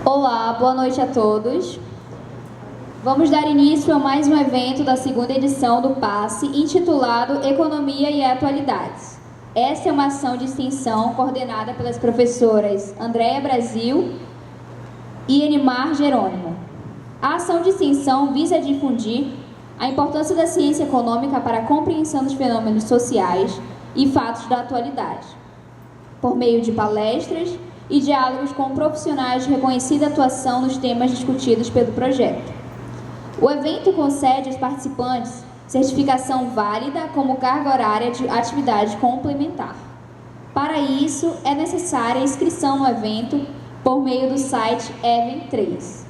Olá, boa noite a todos. Vamos dar início a mais um evento da segunda edição do PASSE, intitulado Economia e Atualidades. Esta é uma ação de extensão coordenada pelas professoras Andréia Brasil e Enimar Jerônimo. A ação de extensão visa difundir a importância da ciência econômica para a compreensão dos fenômenos sociais e fatos da atualidade, por meio de palestras e diálogos com profissionais de reconhecida atuação nos temas discutidos pelo projeto. O evento concede aos participantes certificação válida como carga horária de atividade complementar. Para isso, é necessária a inscrição no evento por meio do site Event3.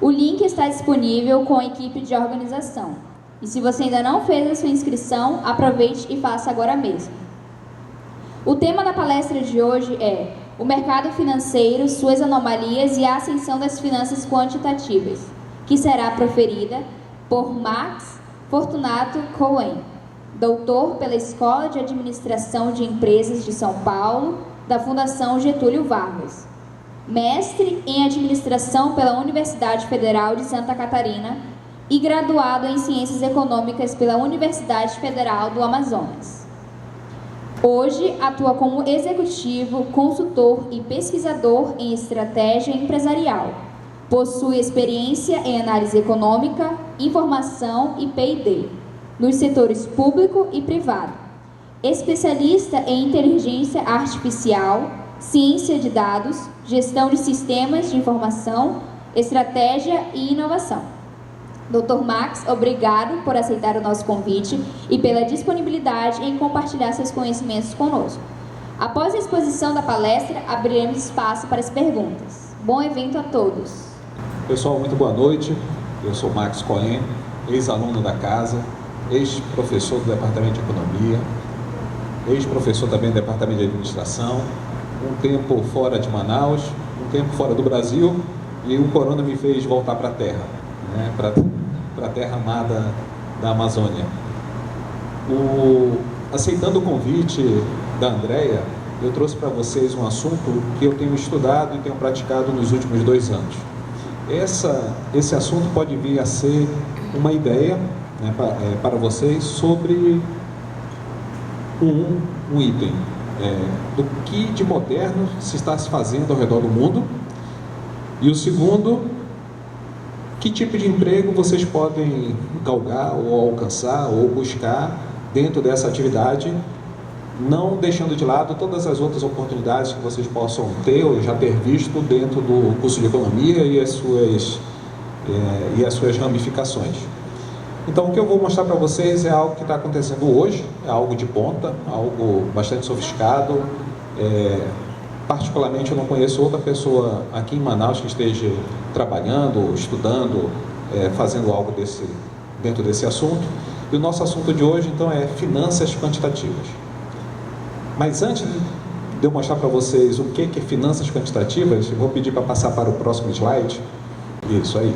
O link está disponível com a equipe de organização. E se você ainda não fez a sua inscrição, aproveite e faça agora mesmo. O tema da palestra de hoje é o mercado financeiro, suas anomalias e a ascensão das finanças quantitativas, que será proferida por Max Fortunato Cohen, doutor pela Escola de Administração de Empresas de São Paulo, da Fundação Getúlio Vargas, mestre em Administração pela Universidade Federal de Santa Catarina e graduado em Ciências Econômicas pela Universidade Federal do Amazonas. Hoje atua como executivo, consultor e pesquisador em estratégia empresarial. Possui experiência em análise econômica, informação e P&D, nos setores público e privado. Especialista em inteligência artificial, ciência de dados, gestão de sistemas de informação, estratégia e inovação. Dr. Max, obrigado por aceitar o nosso convite e pela disponibilidade em compartilhar seus conhecimentos conosco. Após a exposição da palestra, abriremos espaço para as perguntas. Bom evento a todos. Pessoal, muito boa noite. Eu sou Max Cohen, ex-aluno da casa, ex-professor do Departamento de Economia, ex-professor também do Departamento de Administração, um tempo fora de Manaus, um tempo fora do Brasil, e o corona me fez voltar para a terra, né, para a terra amada da Amazônia. Aceitando o convite da Andréia, eu trouxe para vocês um assunto que eu tenho estudado e tenho praticado nos últimos 2 anos. Esse assunto pode vir a ser uma ideia, né, para vocês sobre um item do que de moderno se está se fazendo ao redor do mundo, e o segundo, que tipo de emprego vocês podem galgar ou alcançar ou buscar dentro dessa atividade, não deixando de lado todas as outras oportunidades que vocês possam ter ou já ter visto dentro do curso de economia e as suas ramificações. Então, o que eu vou mostrar para vocês é algo que está acontecendo hoje, é algo de ponta, algo bastante sofisticado. Particularmente, eu não conheço outra pessoa aqui em Manaus que esteja trabalhando, estudando, fazendo algo dentro desse assunto. E o nosso assunto de hoje, então, é finanças quantitativas. Mas antes de eu mostrar para vocês o que é finanças quantitativas, eu vou pedir para passar para o próximo slide. Isso aí.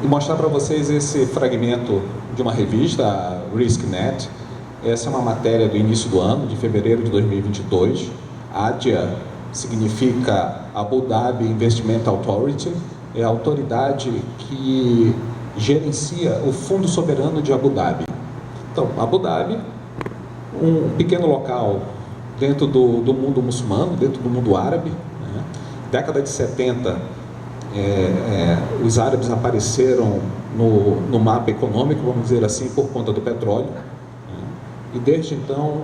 E mostrar para vocês esse fragmento de uma revista, a RiskNet. Essa é uma matéria do início do ano, de fevereiro de 2022. ADIA significa Abu Dhabi Investment Authority, é a autoridade que gerencia o Fundo Soberano de Abu Dhabi. Então, Abu Dhabi, um pequeno local dentro do mundo muçulmano, dentro do mundo árabe, né? Década de 70, os árabes apareceram no mapa econômico, vamos dizer assim, por conta do petróleo, né? E desde então,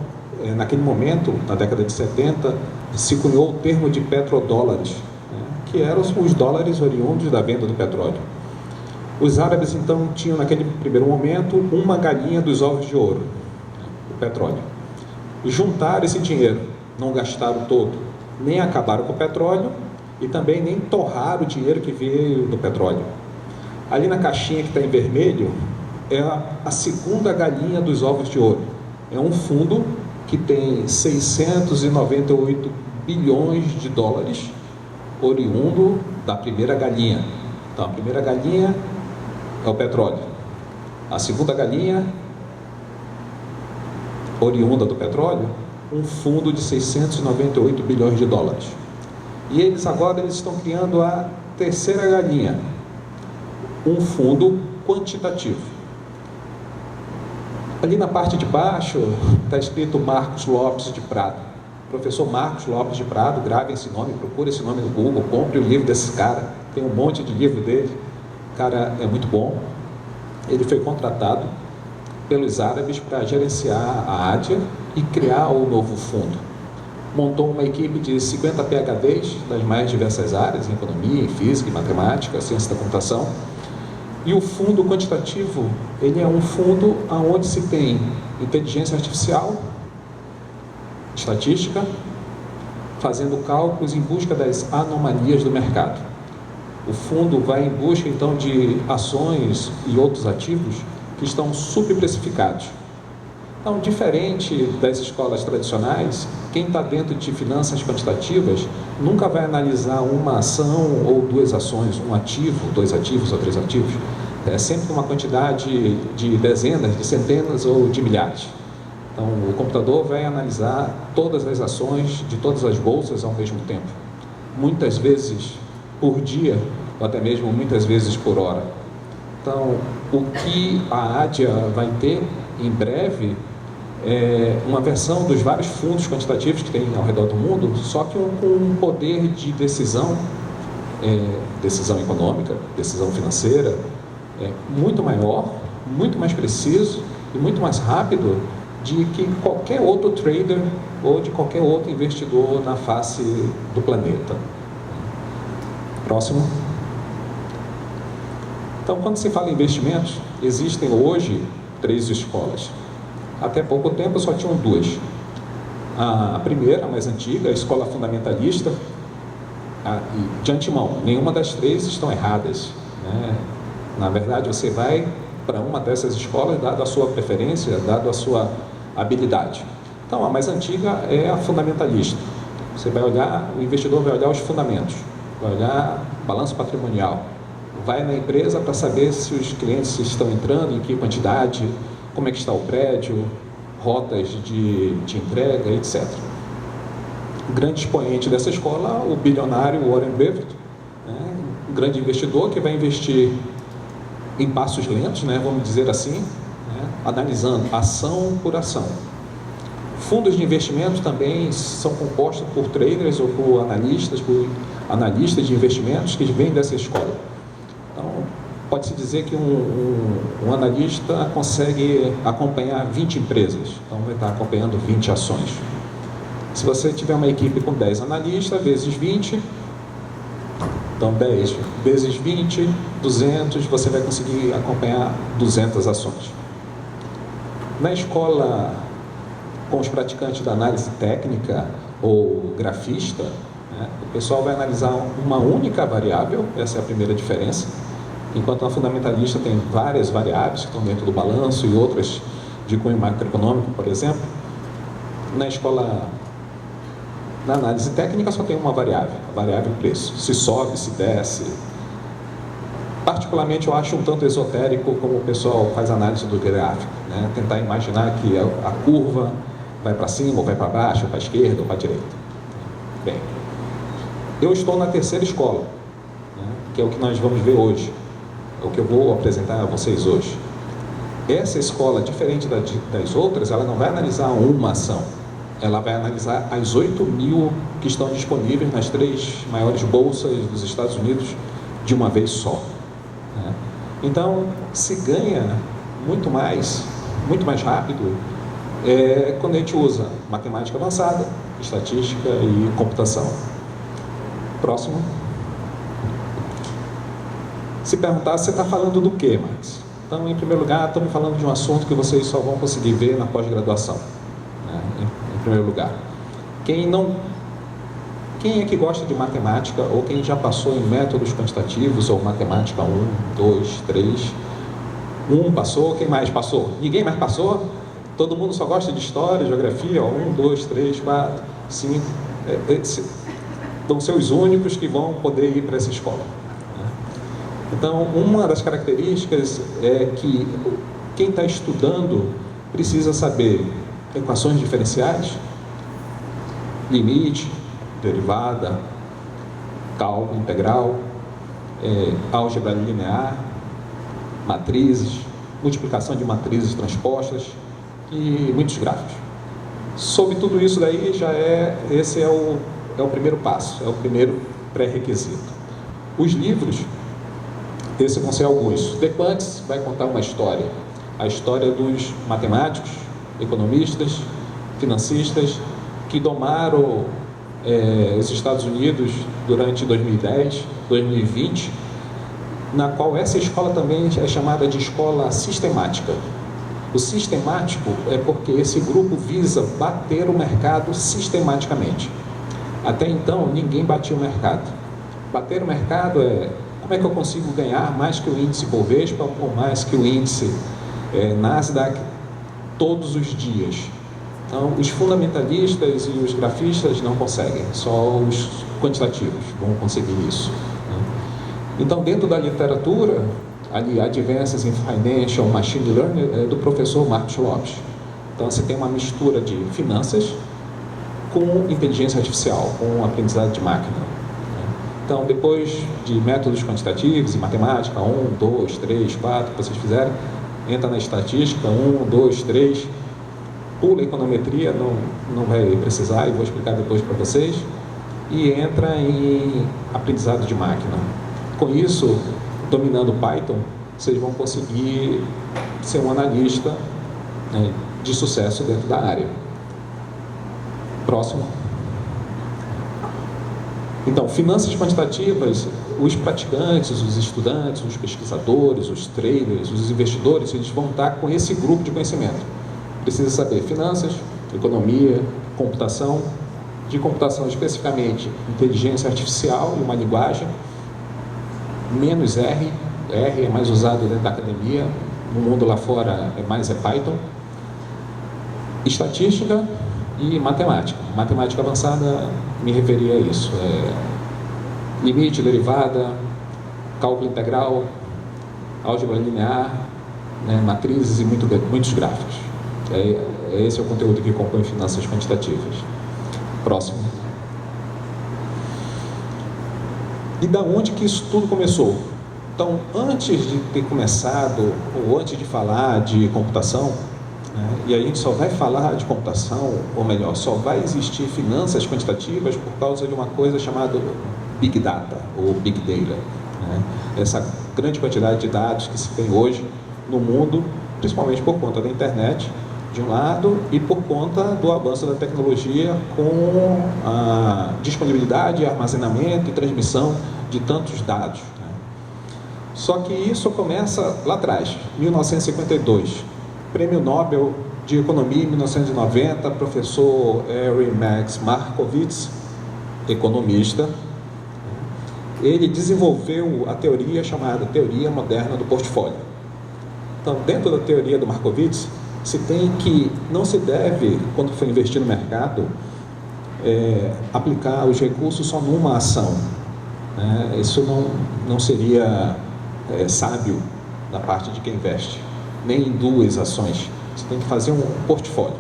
naquele momento, na década de 70, se cunhou o termo de petrodólares, né? Que eram os dólares oriundos da venda do petróleo. Os árabes, então, tinham naquele primeiro momento uma galinha dos ovos de ouro, o petróleo. Juntaram esse dinheiro, não gastaram todo, nem acabaram com o petróleo e também nem torraram o dinheiro que veio do petróleo. Ali na caixinha que está em vermelho é a segunda galinha dos ovos de ouro. É um fundo que tem 698 bilhões de dólares oriundo da primeira galinha. Então, a primeira galinha é o petróleo. A segunda galinha, oriunda do petróleo, um fundo de 698 bilhões de dólares. E eles estão criando a terceira galinha, um fundo quantitativo. Ali na parte de baixo está escrito Marcos Lopes de Prado. Professor Marcos Lopes de Prado, grave esse nome, procure esse nome no Google, compre o livro desse cara, tem um monte de livro dele, o cara é muito bom. Ele foi contratado pelos árabes para gerenciar a ADIA e criar o novo fundo. Montou uma equipe de 50 PhDs das mais diversas áreas, em economia, em física, em matemática, ciência da computação. E o fundo quantitativo, ele é um fundo onde se tem inteligência artificial, estatística, fazendo cálculos em busca das anomalias do mercado. O fundo vai em busca, então, de ações e outros ativos que estão subprecificados. Então, diferente das escolas tradicionais, quem está dentro de finanças quantitativas nunca vai analisar uma ação ou duas ações, um ativo, dois ativos ou três ativos. É sempre uma quantidade de dezenas, de centenas ou de milhares. Então, o computador vai analisar todas as ações de todas as bolsas ao mesmo tempo. Muitas vezes por dia, ou até mesmo muitas vezes por hora. Então, o que a ADIA vai ter em breve é uma versão dos vários fundos quantitativos que tem ao redor do mundo, só que com um poder de decisão, decisão econômica, decisão financeira, muito maior, muito mais preciso e muito mais rápido de que qualquer outro trader ou de qualquer outro investidor na face do planeta. Próximo. Então, quando se fala em investimentos, existem hoje 3 escolas. Até pouco tempo só tinham 2. A primeira, a mais antiga, a escola fundamentalista, e de antemão, nenhuma das 3 estão erradas, né? Na verdade, você vai para uma dessas escolas dado a sua preferência, dado a sua habilidade. Então, a mais antiga é a fundamentalista. Você vai olhar, o investidor vai olhar os fundamentos, vai olhar balanço patrimonial, vai na empresa para saber se os clientes estão entrando, em que quantidade, como é que está o prédio, rotas de entrega, etc. O grande expoente dessa escola, o bilionário Warren Buffett, né? Um grande investidor que vai investir em passos lentos, né? Vamos dizer assim, né? Analisando ação por ação. Fundos de investimento também são compostos por traders ou por analistas de investimentos que vêm dessa escola. Então, pode-se dizer que um analista consegue acompanhar 20 empresas, então vai estar acompanhando 20 ações. Se você tiver uma equipe com 10 analistas, vezes 20, então 10 vezes 20, 200, você vai conseguir acompanhar 200 ações. Na escola com os praticantes da análise técnica ou grafista, né, o pessoal vai analisar uma única variável, essa é a primeira diferença, enquanto na fundamentalista tem várias variáveis que estão dentro do balanço e outras de cunho macroeconômico, por exemplo. Na análise técnica só tem uma variável, a variável preço, se sobe, se desce. Particularmente eu acho um tanto esotérico como o pessoal faz análise do gráfico, né? Tentar imaginar que a curva vai para cima, ou vai para baixo, ou para a esquerda, ou para a direita. Bem, eu estou na terceira escola, né? Que é o que nós vamos ver hoje, é o que eu vou apresentar a vocês hoje. Essa escola, diferente das outras, ela não vai analisar uma ação, ela vai analisar as 8.000 que estão disponíveis nas 3 maiores bolsas dos Estados Unidos de uma vez só. Né? Então, se ganha muito mais rápido quando a gente usa matemática avançada, estatística e computação. Próximo. Se perguntar, você está falando do quê, Max? Então, em primeiro lugar, estamos falando de um assunto que vocês só vão conseguir ver na pós-graduação. Né? Em primeiro lugar. Quem é que gosta de matemática ou quem já passou em métodos quantitativos ou matemática 1, 2, 3? 1 passou, quem mais passou? Ninguém mais passou? Todo mundo só gosta de história, geografia? 1, 2, 3, 4, 5. Vão ser os únicos que vão poder ir para essa escola. Então, uma das características é que quem está estudando precisa saber equações diferenciais, limite, derivada, cálculo integral, álgebra linear, matrizes, multiplicação de matrizes transpostas e muitos gráficos. Sobre tudo isso daí, esse é o primeiro passo, é o primeiro pré-requisito. Os livros, esses vão ser alguns. Descartes vai contar uma história, a história dos matemáticos, economistas, financistas, que domaram os Estados Unidos durante 2010, 2020, na qual essa escola também é chamada de escola sistemática. O sistemático é porque esse grupo visa bater o mercado sistematicamente. Até então, ninguém batia o mercado. Bater o mercado é como é que eu consigo ganhar mais que o índice Bovespa ou mais que o índice Nasdaq todos os dias. Então, os fundamentalistas e os grafistas não conseguem, só os quantitativos vão conseguir isso. Então, dentro da literatura, ali, Advances in Financial Machine Learning, é do professor Marcos Lopes. Então, você tem uma mistura de finanças com inteligência artificial, com aprendizado de máquina. Então, depois de métodos quantitativos e matemática, 1, 2, 3, 4, que vocês fizerem, entra na estatística, 1, 2, 3, pula a econometria, não vai precisar, e vou explicar depois para vocês, e entra em aprendizado de máquina. Com isso, dominando Python, vocês vão conseguir ser um analista, né, de sucesso dentro da área. Próximo. Então, finanças quantitativas, os praticantes, os estudantes, os pesquisadores, os traders, os investidores, eles vão estar com esse grupo de conhecimento. Precisa saber finanças, economia, computação, de computação especificamente inteligência artificial e uma linguagem, menos R é mais usado dentro da academia, no mundo lá fora é Python, estatística e matemática. Matemática avançada, me referia a isso, limite, derivada, cálculo integral, álgebra linear, né, matrizes e muitos gráficos. Esse é o conteúdo que compõe finanças quantitativas. Próximo. E da onde que isso tudo começou? Então, antes de ter começado, ou antes de falar de computação, né, e a gente só vai falar de computação, ou melhor, só vai existir finanças quantitativas por causa de uma coisa chamada Big Data, ou Big Data. Né? Essa grande quantidade de dados que se tem hoje no mundo, principalmente por conta da internet, de um lado, e por conta do avanço da tecnologia com a disponibilidade, armazenamento e transmissão de tantos dados. Né? Só que isso começa lá atrás, 1952. Prêmio Nobel de Economia em 1990, professor Harry Max Markowitz, economista. Ele desenvolveu a teoria chamada Teoria Moderna do Portfólio. Então, dentro da teoria do Markowitz, se tem que não se deve, quando for investir no mercado, aplicar os recursos só numa ação. Né? Isso não seria sábio da parte de quem investe, nem em duas ações. Você tem que fazer um portfólio.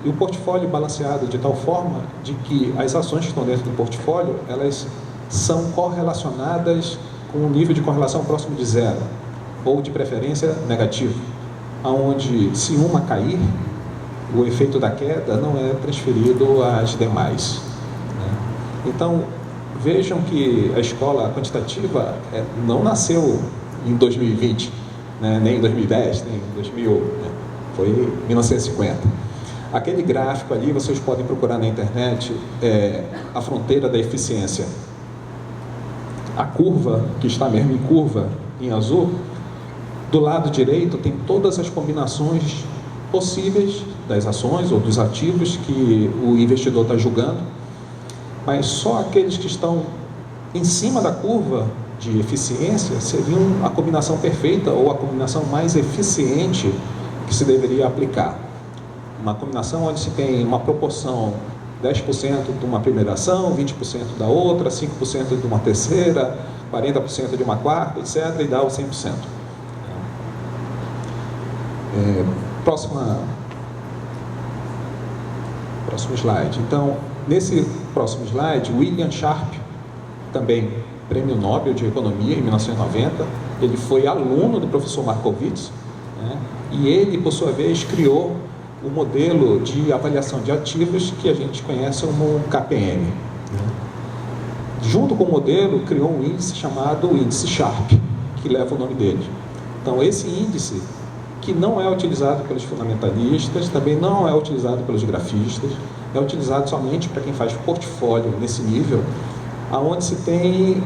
E o portfólio balanceado de tal forma de que as ações que estão dentro do portfólio, elas são correlacionadas com um nível de correlação próximo de zero, ou de preferência negativo, onde se uma cair, o efeito da queda não é transferido às demais. Né? Então, vejam que a escola quantitativa não nasceu em 2020, né? Nem em 2010, nem em 2000, né? Foi em 1950. Aquele gráfico ali, vocês podem procurar na internet, a fronteira da eficiência. A curva, que está mesmo em curva, em azul, do lado direito tem todas as combinações possíveis das ações ou dos ativos que o investidor está julgando, mas só aqueles que estão em cima da curva de eficiência seriam a combinação perfeita ou a combinação mais eficiente que se deveria aplicar. Uma combinação onde se tem uma proporção 10% de uma primeira ação, 20% da outra, 5% de uma terceira, 40% de uma quarta, etc., e dá o 100%. Próximo slide. Então, nesse próximo slide, William Sharpe também Prêmio Nobel de Economia em 1990. Ele foi aluno do professor Markowitz, né? E ele, por sua vez, criou o modelo de avaliação de ativos que a gente conhece como KPM, né? Junto com o modelo, criou um índice chamado índice Sharpe, que leva o nome dele. Então, esse índice, que não é utilizado pelos fundamentalistas, também não é utilizado pelos grafistas, é utilizado somente para quem faz portfólio nesse nível, aonde se tem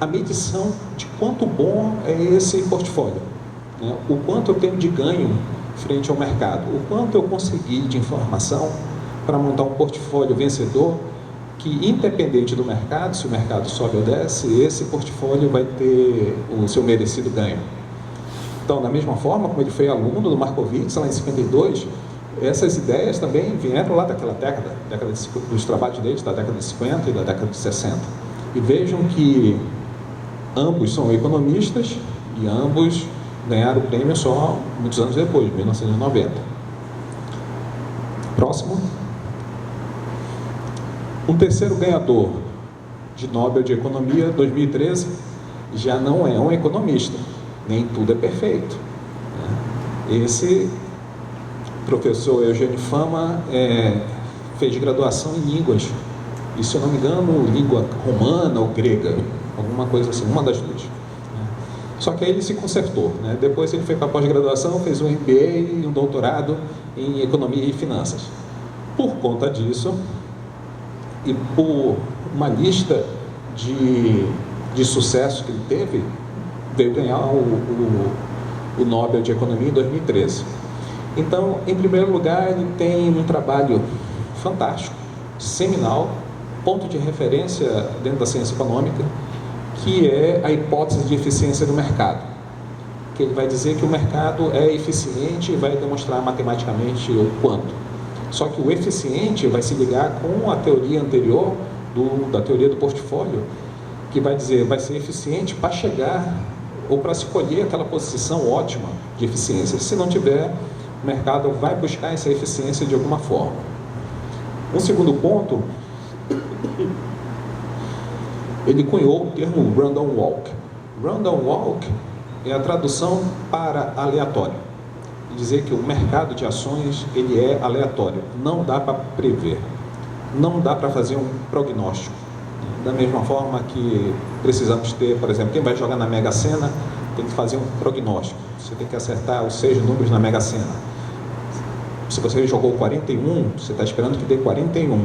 a medição de quanto bom é esse portfólio, né? O quanto eu tenho de ganho frente ao mercado, o quanto eu consegui de informação para montar um portfólio vencedor que, independente do mercado, se o mercado sobe ou desce, esse portfólio vai ter o seu merecido ganho. Então, da mesma forma como ele foi aluno do Markowitz lá em 52, essas ideias também vieram lá daquela década dos trabalhos deles, da década de 50 e da década de 60. E vejam que ambos são economistas e ambos ganharam o prêmio só muitos anos depois, 1990. Próximo. Um terceiro ganhador de Nobel de Economia, 2013, já não é um economista, nem tudo é perfeito. Esse professor Eugênio Fama fez graduação em línguas, e se eu não me engano, língua romana ou grega, alguma coisa assim, uma das duas. Só que aí ele se consertou, né? Depois ele foi para a pós-graduação, fez um MBA e um doutorado em Economia e Finanças. Por conta disso, e por uma lista de sucesso que ele teve, veio ganhar o Nobel de Economia em 2013. Então, em primeiro lugar, ele tem um trabalho fantástico, seminal, ponto de referência dentro da ciência econômica, que é a hipótese de eficiência do mercado, que ele vai dizer que o mercado é eficiente e vai demonstrar matematicamente o quanto. Só que o eficiente vai se ligar com a teoria anterior da teoria do portfólio, que vai dizer, vai ser eficiente para chegar ou para escolher aquela posição ótima de eficiência. Se não tiver, o mercado vai buscar essa eficiência de alguma forma. Um segundo ponto, ele cunhou o termo random walk. Random walk é a tradução para aleatório. Dizer que o mercado de ações ele é aleatório, não dá para prever, não dá para fazer um prognóstico. Da mesma forma que precisamos ter, por exemplo, quem vai jogar na Mega Sena tem que fazer um prognóstico, você tem que acertar os 6 números na Mega Sena. Se você jogou 41, você está esperando que dê 41.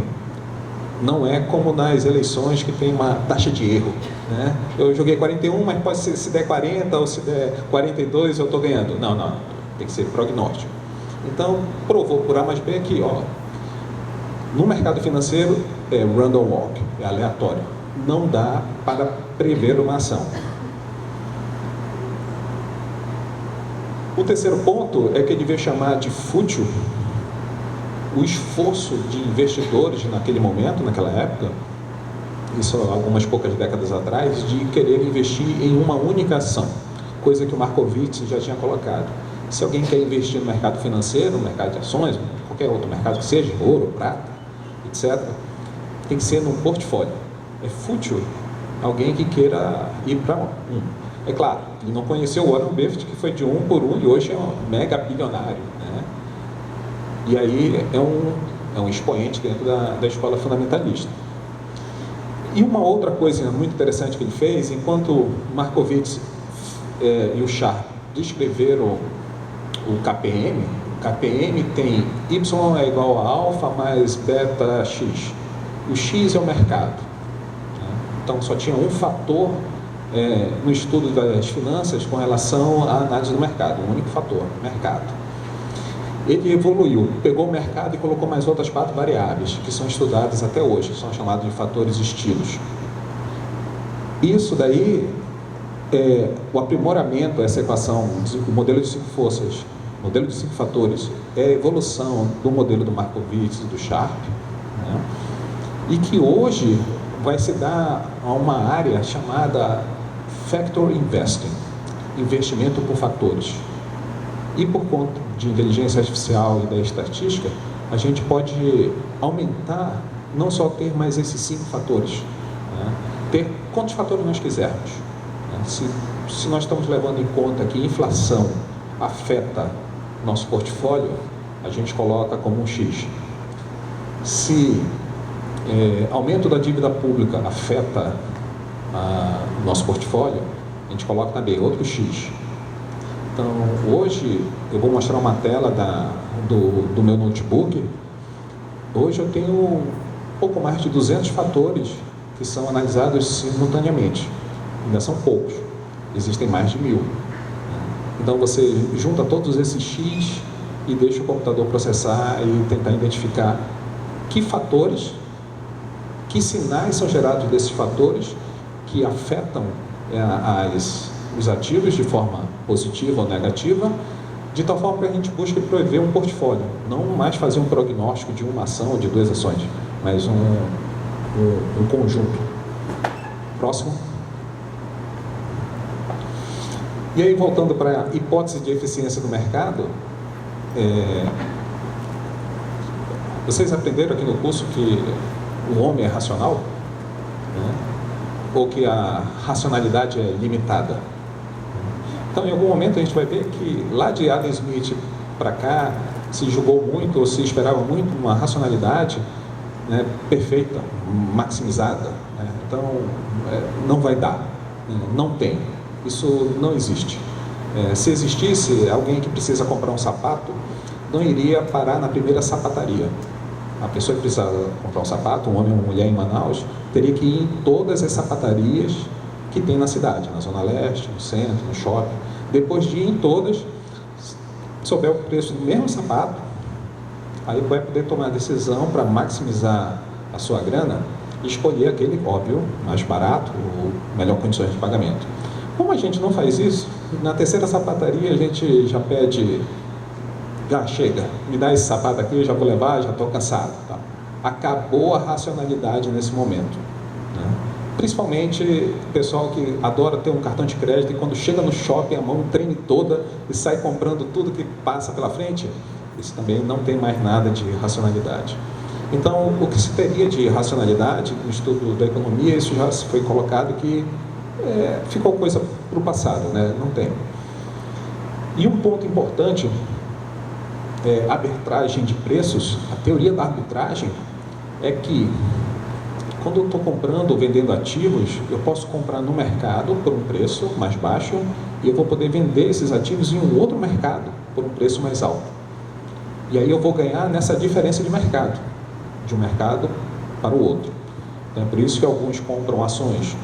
Não é como nas eleições que tem uma taxa de erro, né? Eu joguei 41, mas pode ser, se der 40 ou se der 42 eu estou ganhando. Não, tem que ser prognóstico. Então, provou por A mais B que, no mercado financeiro é random walk, é aleatório. Não dá para prever uma ação. O terceiro ponto é que ele veio chamar de fútil o esforço de investidores naquele momento, naquela época, isso há algumas poucas décadas atrás, de querer investir em uma única ação, coisa que o Markowitz já tinha colocado. Se alguém quer investir no mercado financeiro, no mercado de ações, qualquer outro mercado que seja, ouro, prata, etc., tem que ser num portfólio. É fútil alguém que queira ir para um. É claro, ele não conheceu o Warren Buffett, que foi de 1 por 1 e hoje é um mega bilionário, né? E aí é um expoente dentro da escola fundamentalista. E uma outra coisa muito interessante que ele fez, enquanto Markowitz e o Sharpe descreveram o KPM, o KPM tem Y é igual a alfa mais beta X. O X é o mercado, né? Então só tinha um fator no estudo das finanças com relação à análise do mercado, um único fator, mercado. Ele evoluiu, pegou o mercado e colocou mais outras 4 variáveis, que são estudadas até hoje, são chamados de fatores estilos. Isso daí, o aprimoramento, essa equação, o modelo de 5 forças, o modelo de 5 fatores, é a evolução do modelo do Markowitz e do Sharpe, né? E que hoje vai se dar a uma área chamada Factor Investing, investimento por fatores. E por conta de inteligência artificial e da estatística, a gente pode aumentar, não só ter mais esses 5 fatores, né? ter quantos fatores nós quisermos. Se nós estamos levando em conta que a inflação afeta nosso portfólio, a gente coloca como um X. Se aumento da dívida pública afeta o nosso portfólio, a gente coloca também outro X. Então, hoje, eu vou mostrar uma tela do meu notebook. Hoje eu tenho um pouco mais de 200 fatores que são analisados simultaneamente. Ainda são poucos, existem mais de 1000. Então, você junta todos esses X e deixa o computador processar e tentar identificar que fatores, que sinais são gerados desses fatores que afetam os ativos de forma positiva ou negativa, de tal forma que a gente busque prever um portfólio, não mais fazer um prognóstico de uma ação ou de 2 ações, mas um conjunto. Próximo. E aí, voltando para a hipótese de eficiência do mercado, vocês aprenderam aqui no curso que o homem é racional, né? Ou que a racionalidade é limitada. Então, em algum momento, a gente vai ver que lá de Adam Smith para cá, se julgou muito ou se esperava muito uma racionalidade, né, perfeita, maximizada. Né? Então, não vai dar, não tem. Isso não existe. Se existisse, alguém que precisa comprar um sapato não iria parar na primeira sapataria. A pessoa que precisa comprar um sapato, um homem ou uma mulher em Manaus, teria que ir em todas as sapatarias que tem na cidade, na Zona Leste, no centro, no shopping. Depois de ir em todas, souber o preço do mesmo sapato, aí vai poder tomar a decisão para maximizar a sua grana e escolher aquele, óbvio, mais barato ou melhor condições de pagamento. Como a gente não faz isso, na terceira sapataria a gente já pede: chega, me dá esse sapato aqui, eu já vou levar, já estou cansado. Tá? Acabou a racionalidade nesse momento. Né? Principalmente o pessoal que adora ter um cartão de crédito e quando chega no shopping a mão treme toda e sai comprando tudo que passa pela frente, isso também não tem mais nada de racionalidade. Então, o que se teria de racionalidade no estudo da economia, isso já foi colocado que ficou coisa para o passado, né? Não tem. E um ponto importante a arbitragem de preços. A teoria da arbitragem é que quando eu estou comprando ou vendendo ativos, eu posso comprar no mercado por um preço mais baixo e eu vou poder vender esses ativos em um outro mercado por um preço mais alto. E aí eu vou ganhar nessa diferença de mercado, de um mercado para o outro. Então, é por isso que alguns compram ações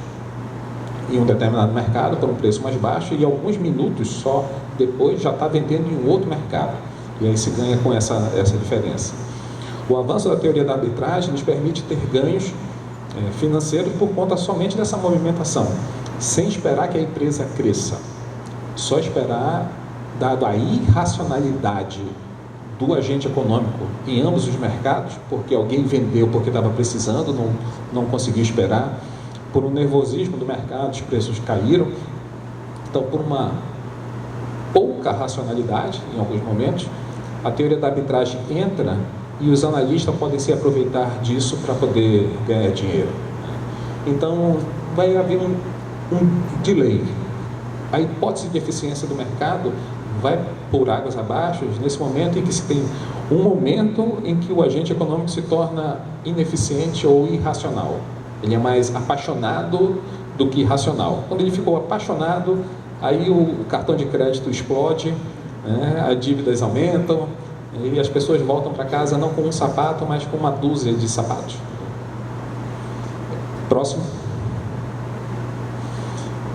em um determinado mercado por um preço mais baixo e alguns minutos só depois já está vendendo em um outro mercado. E aí se ganha com essa diferença. O avanço da teoria da arbitragem nos permite ter ganhos financeiros por conta somente dessa movimentação, sem esperar que a empresa cresça. Só esperar, dado a irracionalidade do agente econômico em ambos os mercados, porque alguém vendeu porque estava precisando, não conseguiu esperar, por um nervosismo do mercado, os preços caíram. Então, por uma pouca racionalidade, em alguns momentos, a teoria da arbitragem entra e os analistas podem se aproveitar disso para poder ganhar dinheiro. Então, vai haver um delay. A hipótese de eficiência do mercado vai por águas abaixo nesse momento em que se tem um momento em que o agente econômico se torna ineficiente ou irracional. Ele é mais apaixonado do que irracional. Quando ele ficou apaixonado, aí o cartão de crédito explode, né? As dívidas aumentam e as pessoas voltam para casa não com um sapato, mas com uma dúzia de sapatos. Próximo.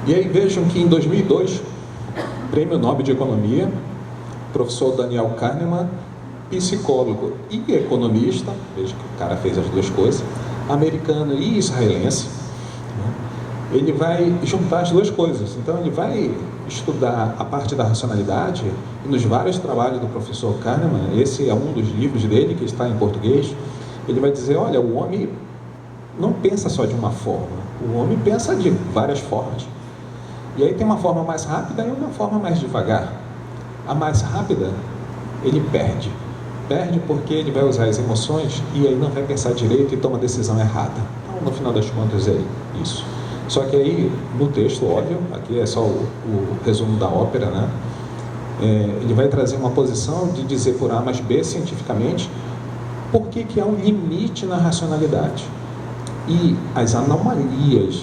E aí vejam que em 2002, Prêmio Nobel de Economia, professor Daniel Kahneman, psicólogo e economista, veja que o cara fez as duas coisas, americano e israelense, né? Ele vai juntar as duas coisas. Então ele vai estudar a parte da racionalidade e nos vários trabalhos do professor Kahneman, esse é um dos livros dele que está em português, ele vai dizer, olha, o homem não pensa só de uma forma, o homem pensa de várias formas. E aí tem uma forma mais rápida e uma forma mais devagar. A mais rápida, ele perde. Perde porque ele vai usar as emoções e aí não vai pensar direito e toma a decisão errada. Então, no final das contas, é isso. Só que aí, no texto, óbvio, aqui é só o resumo da ópera, né? Ele vai trazer uma posição de dizer por A mais B, cientificamente, por que há um limite na racionalidade. E as anomalias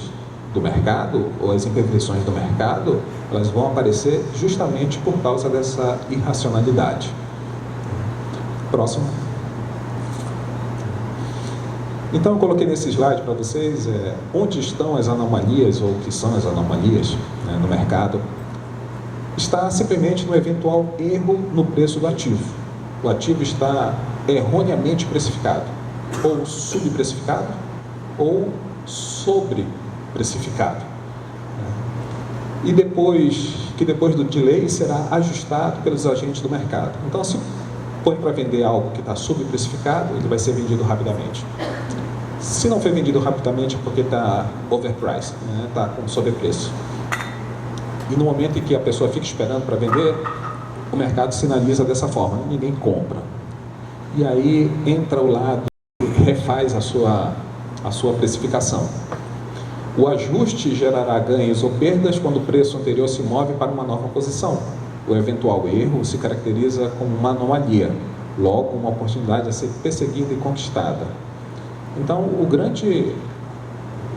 do mercado, ou as imperfeições do mercado, elas vão aparecer justamente por causa dessa irracionalidade. Próximo. Então, eu coloquei nesse slide para vocês onde estão as anomalias, ou o que são as anomalias, né, no mercado. Está simplesmente no eventual erro no preço do ativo. O ativo está erroneamente precificado, ou subprecificado, ou sobreprecificado. E depois do delay será ajustado pelos agentes do mercado. Então, se põe para vender algo que está subprecificado, ele vai ser vendido rapidamente. Se não for vendido rapidamente é porque está overpriced, né? Está com sobrepreço. E no momento em que a pessoa fica esperando para vender, o mercado sinaliza dessa forma, ninguém compra. E aí entra o lado e refaz a sua precificação. O ajuste gerará ganhos ou perdas quando o preço anterior se move para uma nova posição. O eventual erro se caracteriza como uma anomalia, logo uma oportunidade a ser perseguida e conquistada. Então,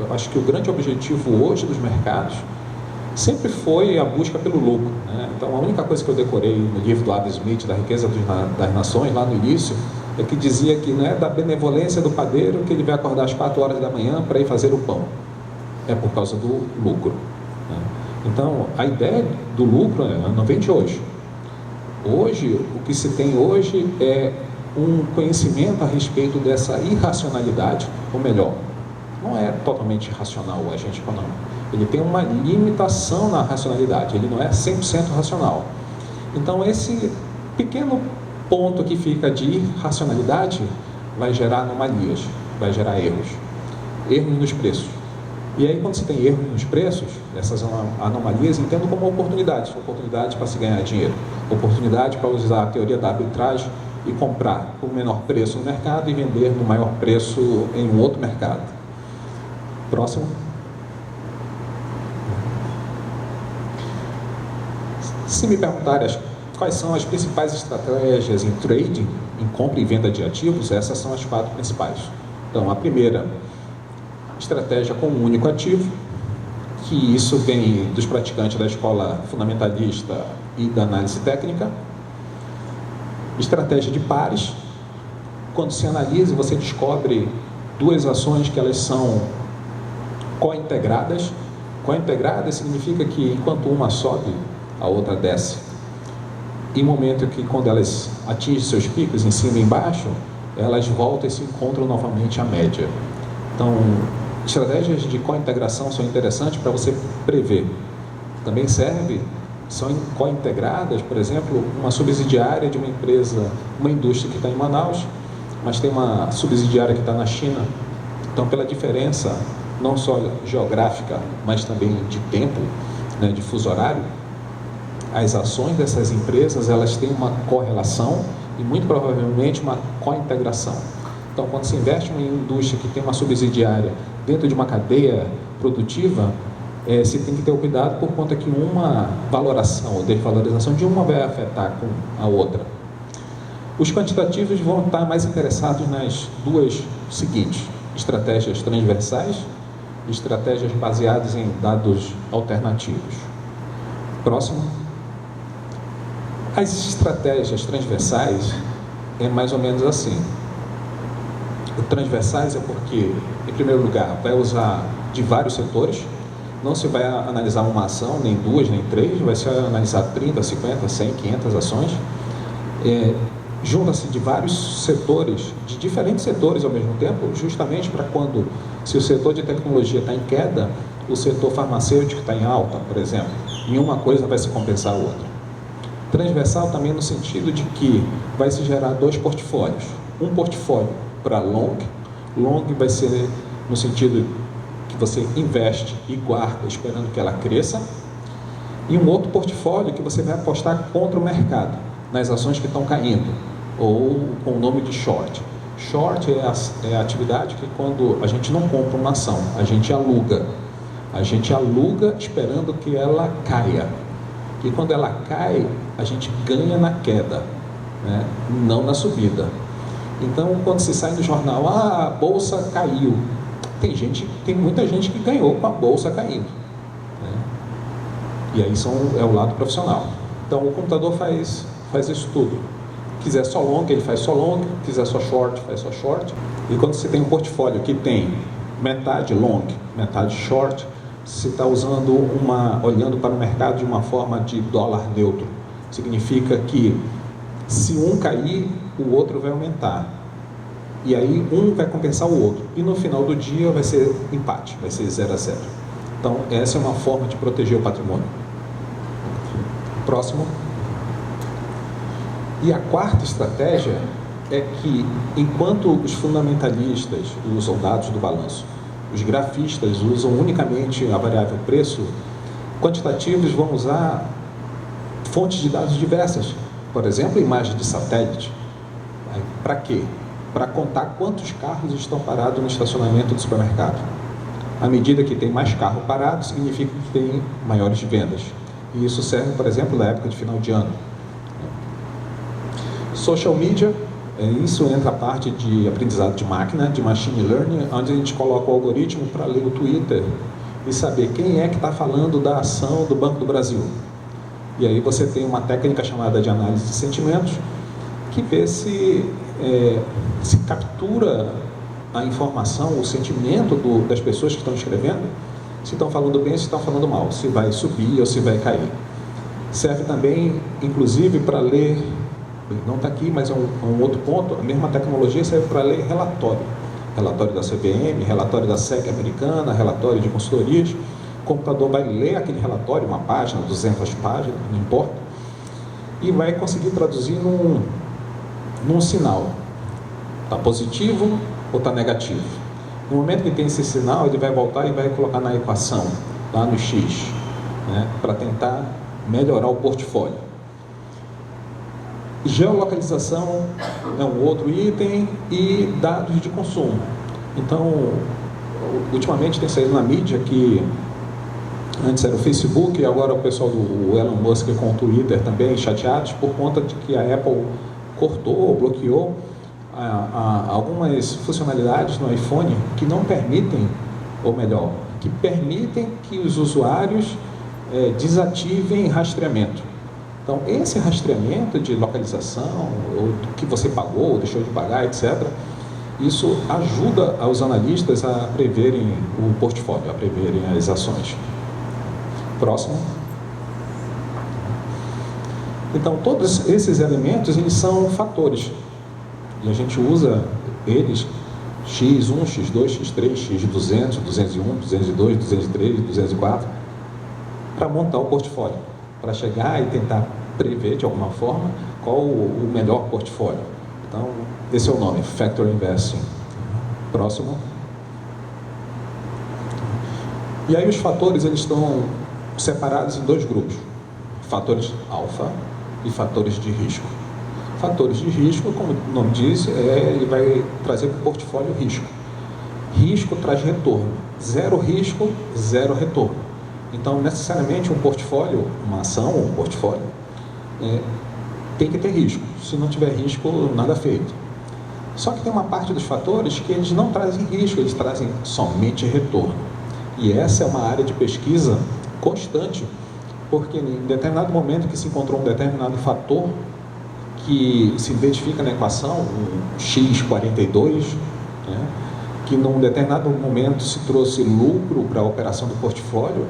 eu acho que o grande objetivo hoje dos mercados sempre foi a busca pelo lucro, né? Então, a única coisa que eu decorei no livro do Adam Smith, da Riqueza das Nações, lá no início, é que dizia que não é da benevolência do padeiro que ele vai acordar às 4 horas da manhã para ir fazer o pão. É por causa do lucro, né? Então, a ideia do lucro não vem de hoje. Hoje, o que se tem hoje é um conhecimento a respeito dessa irracionalidade, ou melhor, não é totalmente irracional o agente econômico. Ele tem uma limitação na racionalidade, ele não é 100% racional. Então, esse pequeno ponto que fica de irracionalidade vai gerar anomalias, vai gerar erros nos preços. E aí, quando você tem erro nos preços, essas anomalias, entendo como oportunidade para se ganhar dinheiro, oportunidade para usar a teoria da arbitragem e comprar por menor preço no mercado e vender no maior preço em um outro mercado. Próximo. Se me perguntarem quais são as principais estratégias em trading, em compra e venda de ativos, essas são as 4 principais. Então, a primeira, estratégia com um único ativo, que isso vem dos praticantes da escola fundamentalista e da análise técnica. Estratégia de pares, quando se analisa, você descobre 2 ações que elas são co-integradas. Co-integradas significa que enquanto uma sobe, a outra desce. E no momento que, quando elas atingem seus picos em cima e embaixo, elas voltam e se encontram novamente à média. Então, estratégias de co-integração são interessantes para você prever. Também são co-integradas, por exemplo, uma subsidiária de uma empresa, uma indústria que está em Manaus, mas tem uma subsidiária que está na China. Então, pela diferença, não só geográfica, mas também de tempo, né, de fuso horário, as ações dessas empresas, elas têm uma correlação e muito provavelmente uma co-integração. Então, quando se investe em uma indústria que tem uma subsidiária dentro de uma cadeia produtiva, se tem que ter o cuidado por conta que uma valoração ou desvalorização de uma vai afetar com a outra. Os quantitativos vão estar mais interessados nas 2 seguintes: estratégias transversais e estratégias baseadas em dados alternativos. Próximo. As estratégias transversais é mais ou menos assim. O transversais é porque, em primeiro lugar, vai usar de vários setores. Não se vai analisar uma ação, nem 2, nem 3, vai se analisar 30, 50, 100, 500 ações. Junta-se de vários setores, de diferentes setores ao mesmo tempo, justamente para quando, se o setor de tecnologia está em queda, o setor farmacêutico está em alta, por exemplo. E uma coisa vai se compensar a outra. Transversal também no sentido de que vai se gerar 2 portfólios. Um portfólio para long vai ser no sentido que você investe e guarda esperando que ela cresça, e um outro portfólio que você vai apostar contra o mercado, nas ações que estão caindo, ou com o nome de short. Short é a atividade que, quando a gente não compra uma ação, a gente aluga. A gente aluga esperando que ela caia. E quando ela cai, a gente ganha na queda, né? Não na subida. Então, quando se sai no jornal, a bolsa caiu, tem muita gente que ganhou com a bolsa caindo, né? E aí é o lado profissional. Então, o computador faz isso tudo. Quiser só long, ele faz só long. Quiser só short, faz só short. E quando você tem um portfólio que tem metade long, metade short, você está olhando para o mercado de uma forma de dólar neutro. Significa que se um cair, o outro vai aumentar. E aí um vai compensar o outro. E no final do dia vai ser empate, vai ser 0-0. Então essa é uma forma de proteger o patrimônio. Próximo. E a quarta estratégia é que, enquanto os fundamentalistas usam dados do balanço, os grafistas usam unicamente a variável preço, quantitativos vão usar fontes de dados diversas. Por exemplo, imagem de satélite. Para quê? Para contar quantos carros estão parados no estacionamento do supermercado. À medida que tem mais carro parado, significa que tem maiores vendas. E isso serve, por exemplo, na época de final de ano. Social media, isso entra a parte de aprendizado de máquina, de machine learning, onde a gente coloca o algoritmo para ler o Twitter e saber quem é que está falando da ação do Banco do Brasil. E aí você tem uma técnica chamada de análise de sentimentos, que vê se captura a informação, o sentimento das pessoas que estão escrevendo, se estão falando bem ou se estão falando mal, se vai subir ou se vai cair. Serve também, inclusive, para ler, não está aqui, mas é um outro ponto, a mesma tecnologia serve para ler relatório. Relatório da CVM, relatório da SEC americana, relatório de consultorias. O computador vai ler aquele relatório, uma página, 200 páginas, não importa, e vai conseguir traduzir num sinal. Está positivo ou está negativo? No momento que tem esse sinal, ele vai voltar e vai colocar na equação, lá no X, né, para tentar melhorar o portfólio. Geolocalização é um outro item, e dados de consumo. Então, ultimamente tem saído na mídia que antes era o Facebook, e agora o pessoal do Elon Musk com o Twitter também chateados por conta de que a Apple cortou ou bloqueou algumas funcionalidades no iPhone que não permitem, ou melhor, que permitem que os usuários desativem rastreamento. Então, esse rastreamento de localização, ou do que você pagou, ou deixou de pagar, etc., isso ajuda os analistas a preverem o portfólio, a preverem as ações. Próximo. Então, todos esses elementos, eles são fatores. E a gente usa eles, X1, X2, X3, X200, 201, 202, 203, 204, para montar o portfólio, para chegar e tentar prever de alguma forma qual o melhor portfólio. Então, esse é o nome, Factor Investing. Próximo. E aí os fatores, eles estão separados em dois grupos: fatores alfa e fatores de risco. Fatores de risco, como o nome diz, ele vai trazer para o portfólio risco. Risco traz retorno. Zero risco, zero retorno. Então, necessariamente, um portfólio, uma ação, um portfólio, tem que ter risco. Se não tiver risco, nada feito. Só que tem uma parte dos fatores que eles não trazem risco, eles trazem somente retorno. E essa é uma área de pesquisa constante, porque em determinado momento que se encontrou um determinado fator que se identifica na equação, o X42, né, que num determinado momento se trouxe lucro para a operação do portfólio,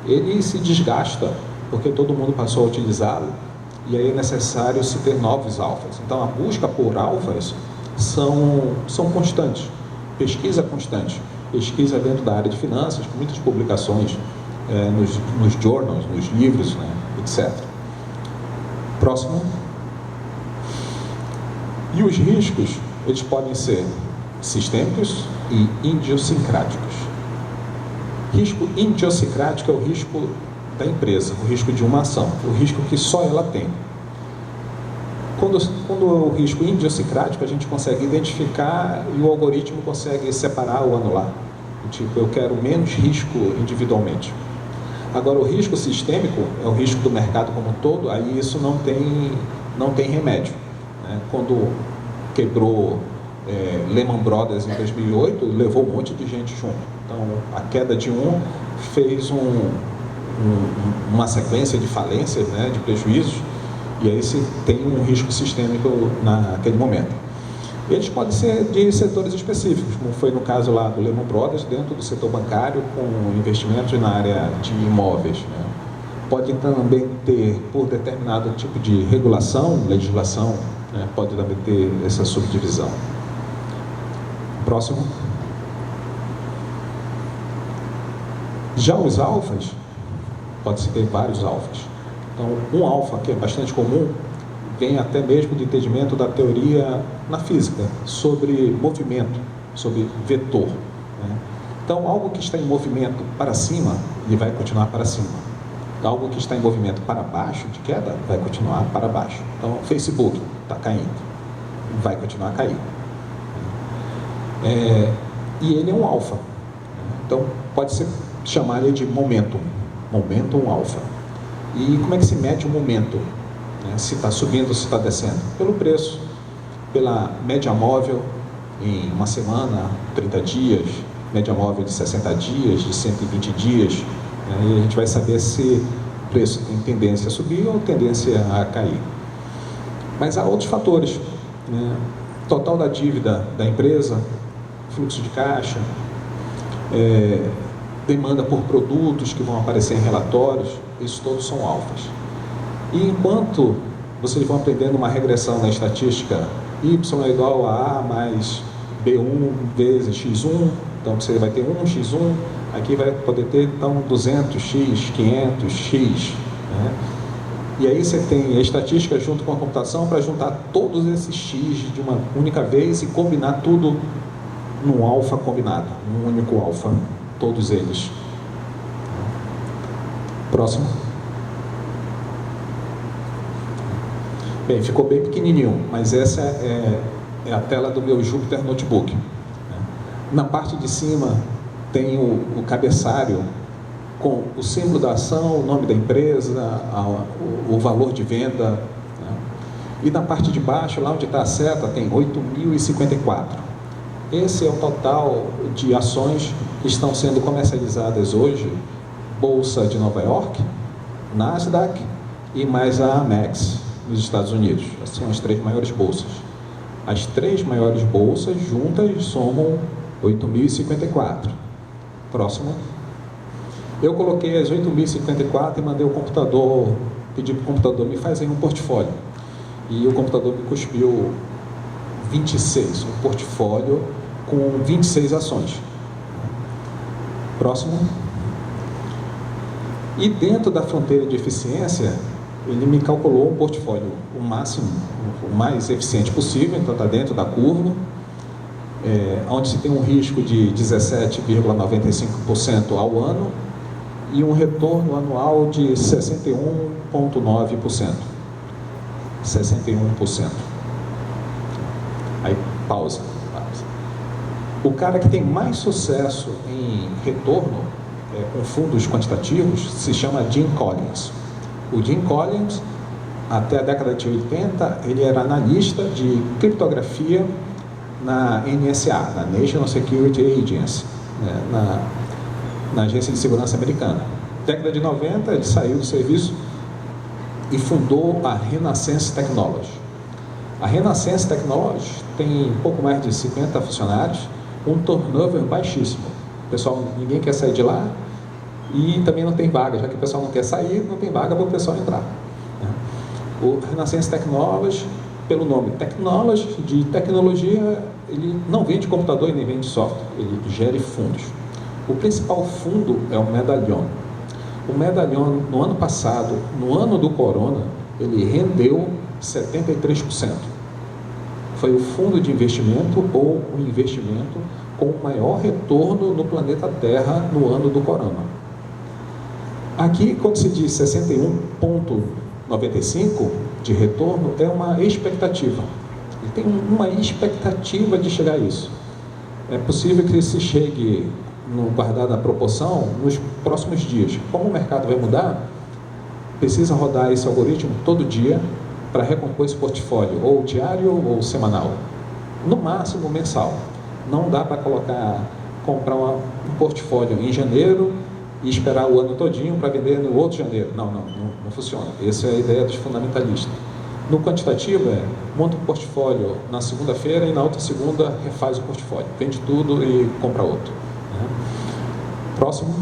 ele se desgasta, porque todo mundo passou a utilizá-lo, e aí é necessário se ter novos alfas. Então, a busca por alfas são constantes, pesquisa constante, pesquisa dentro da área de finanças, com muitas publicações nos journals, nos livros, né, etc. Próximo. E os riscos, eles podem ser sistêmicos e idiosincráticos. Risco idiosincrático é o risco da empresa, o risco de uma ação, o risco que só ela tem. Quando o risco idiosincrático, a gente consegue identificar e o algoritmo consegue separar ou anular. Tipo, eu quero menos risco individualmente. Agora, o risco sistêmico é o risco do mercado como um todo, aí isso não tem remédio, né? Quando quebrou Lehman Brothers em 2008, levou um monte de gente junto. Então, a queda de fez uma sequência de falências, né, de prejuízos, e aí se tem um risco sistêmico naquele momento. Eles podem ser de setores específicos, como foi no caso lá do Lehman Brothers, dentro do setor bancário, com investimentos na área de imóveis, né? Pode também ter, por determinado tipo de regulação, legislação, né, pode também ter essa subdivisão. Próximo. Já os alfas, pode-se ter vários alfas. Então, um alfa, que é bastante comum, vem até mesmo de entendimento da teoria na física, sobre movimento, sobre vetor, né? Então, algo que está em movimento para cima, ele vai continuar para cima. Algo que está em movimento para baixo, de queda, vai continuar para baixo. Então, o Facebook está caindo, vai continuar a cair. E ele é um alfa. Então, pode-se chamar ele de momentum alfa. E como é que se mede o momento? Se está subindo ou se está descendo? Pelo preço, pela média móvel em uma semana, 30 dias, média móvel de 60 dias, de 120 dias, né? E a gente vai saber se o preço tem tendência a subir ou tendência a cair. Mas há outros fatores, né? Total da dívida da empresa, fluxo de caixa, demanda por produtos que vão aparecer em relatórios, isso todos são alfas. E enquanto vocês vão aprendendo uma regressão na estatística, y é igual a mais B1 vezes x1, então você vai ter 1x1, aqui vai poder ter então 200x, 500x, né? E aí você tem a estatística junto com a computação para juntar todos esses x de uma única vez e combinar tudo num alfa combinado, num único alfa, todos eles. Próximo. Bem, ficou bem pequenininho, mas essa é a tela do meu Jupyter Notebook. Na parte de cima tem o cabeçalho com o símbolo da ação, o nome da empresa, o valor de venda, né? E na parte de baixo, lá onde está a seta, tem 8.054. Esse é o total de ações que estão sendo comercializadas hoje, Bolsa de Nova York, Nasdaq e mais a Amex, nos Estados Unidos. Essas são as 3 maiores bolsas. As 3 maiores bolsas juntas somam 8.054. Próximo. Eu coloquei as 8.054 e mandei o computador, pedi para o computador me fazer um portfólio. E o computador me cuspiu 26, um portfólio com 26 ações. Próximo. E dentro da fronteira de eficiência, ele me calculou um portfólio o máximo, o mais eficiente possível, então está dentro da curva, onde se tem um risco de 17,95% ao ano e um retorno anual de 61,9%. 61%. Aí, pausa. O cara que tem mais sucesso em retorno com fundos quantitativos se chama Jim Collins. O Jim Collins, até a década de 80, ele era analista de criptografia na NSA, na National Security Agency, né, na Agência de Segurança Americana. Década de 90, ele saiu do serviço e fundou a Renaissance Technology. A Renaissance Technology tem pouco mais de 50 funcionários, um turnover baixíssimo. O pessoal, ninguém quer sair de lá e também não tem vaga, já que o pessoal não quer sair, não tem vaga para o pessoal entrar. O Renaissance Technology, pelo nome Technology, de tecnologia, ele não vende computador e nem vende software, ele gera fundos. O principal fundo é o Medallion. O Medallion, no ano passado, no ano do corona, ele rendeu 73%. Foi o fundo de investimento ou o investimento com o maior retorno no planeta Terra no ano do corona. Aqui, quando se diz 61,95%, de retorno é uma expectativa. Ele tem uma expectativa de chegar a isso. É possível que se chegue, guardada a proporção, nos próximos dias. Como o mercado vai mudar, precisa rodar esse algoritmo todo dia para recompor esse portfólio, ou diário ou semanal. No máximo mensal. Não dá para comprar um portfólio em janeiro e esperar o ano todinho para vender no outro janeiro. Não funciona. Essa é a ideia dos fundamentalistas. No quantitativo monta um portfólio na segunda-feira e na outra segunda refaz o portfólio. Vende tudo e compra outro. Próximo.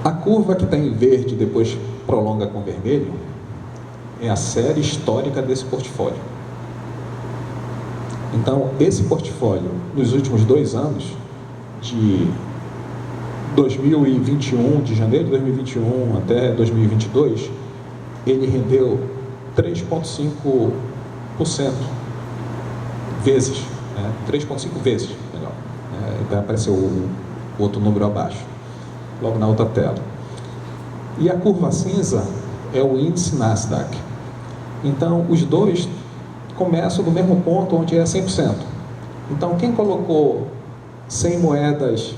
A curva que está em verde depois prolonga com vermelho é a série histórica desse portfólio. Então, esse portfólio, nos últimos 2 anos, de 2021, de janeiro de 2021 até 2022, ele rendeu 3,5% vezes, 3,5 vezes, melhor. Vai aparecer o outro número abaixo, logo na outra tela. E a curva cinza é o índice Nasdaq. Então, os dois começam do mesmo ponto, onde é 100%. Então, quem colocou 100 moedas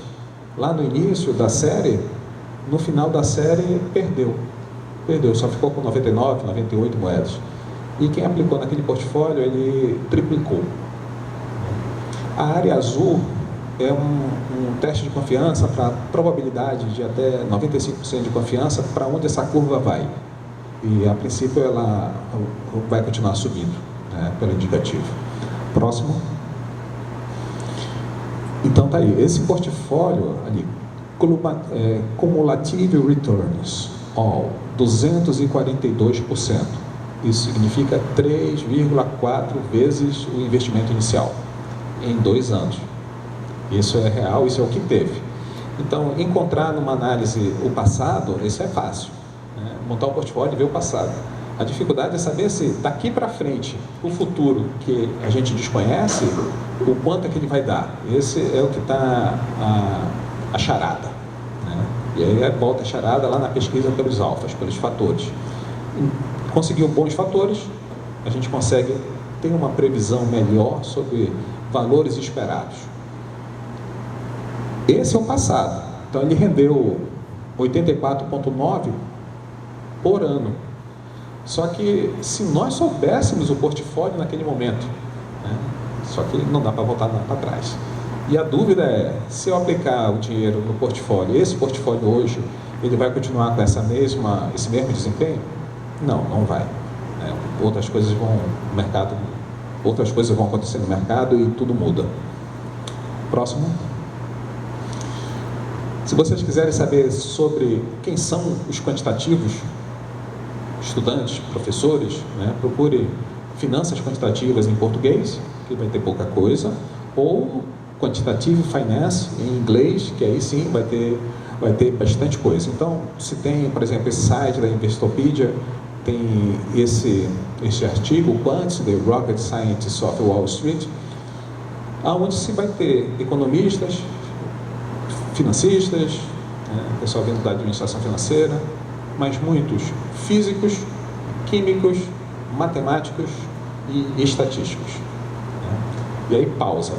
lá no início da série, no final da série, perdeu, só ficou com 99, 98 moedas. E quem aplicou naquele portfólio, ele triplicou. A área azul é um teste de confiança para probabilidade de até 95% de confiança para onde essa curva vai. E, a princípio, ela vai continuar subindo, pelo indicativo. Próximo. Então, tá aí. Esse portfólio ali, Cumulative Returns, 242%. Isso significa 3,4 vezes o investimento inicial em 2 anos. Isso é real, isso é o que teve. Então, encontrar numa análise o passado, isso é fácil. Montar um portfólio e ver o passado. A dificuldade é saber se daqui para frente, o futuro que a gente desconhece, o quanto é que ele vai dar. Esse é o que está a charada. E aí volta a charada lá na pesquisa pelos alfas, pelos fatores. Conseguiu bons fatores, a gente consegue ter uma previsão melhor sobre valores esperados. Esse é o passado. Então, ele rendeu 84,9% por ano. Só que, se nós soubéssemos o portfólio naquele momento, só que não dá para voltar para trás. E a dúvida é, se eu aplicar o dinheiro no portfólio, esse portfólio hoje, ele vai continuar com esse mesmo desempenho? Não vai. Outras coisas vão acontecer no mercado e tudo muda. Próximo. Se vocês quiserem saber sobre quem são os quantitativos, estudantes, professores, procure Finanças Quantitativas em português, que vai ter pouca coisa, ou Quantitative Finance em inglês, que aí sim vai ter bastante coisa. Então, se tem, por exemplo, esse site da Investopedia, tem esse artigo, Quants, The Rocket Science of Wall Street, onde se vai ter economistas, financistas, pessoal vindo da administração financeira, mas muitos físicos, químicos, matemáticos e estatísticos. E aí pausa.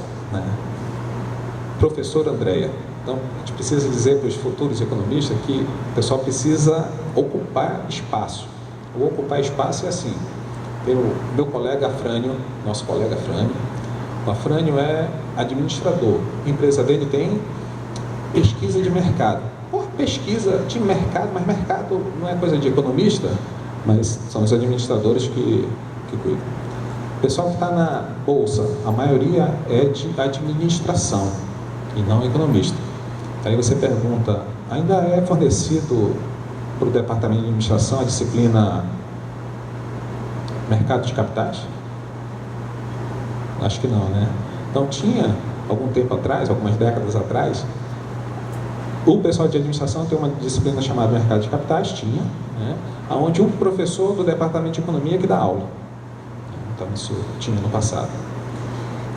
Professor Andréia, então a gente precisa dizer para os futuros economistas que o pessoal precisa ocupar espaço. O ocupar espaço é assim, pelo meu colega Afrânio, nosso colega Afrânio. O Afrânio é administrador, a empresa dele tem pesquisa de mercado. Pesquisa de mercado, mas mercado não é coisa de economista, mas são os administradores que cuidam. O pessoal que está na bolsa, a maioria é de administração e não economista. Aí você pergunta, ainda é fornecido para o departamento de administração a disciplina mercado de capitais? Acho que não, Então tinha, algum tempo atrás, algumas décadas atrás, o pessoal de administração tem uma disciplina chamada mercado de capitais, onde o professor do departamento de economia que dá aula. Então isso tinha no passado.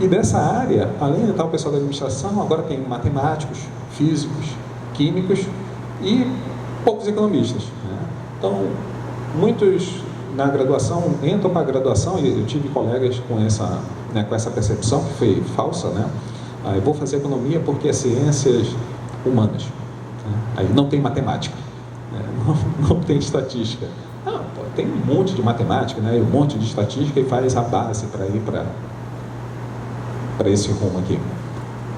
E dessa área, além de estar o pessoal da administração, agora tem matemáticos, físicos, químicos e poucos economistas. Então, Muitos na graduação entram para a graduação, e eu tive colegas com essa percepção que foi falsa, né? Eu vou fazer economia porque é ciências humanas, né? Aí não tem matemática, né? Não tem estatística. Não, pô, tem um monte de matemática, né? E um monte de estatística, e faz a base para ir para esse rumo aqui.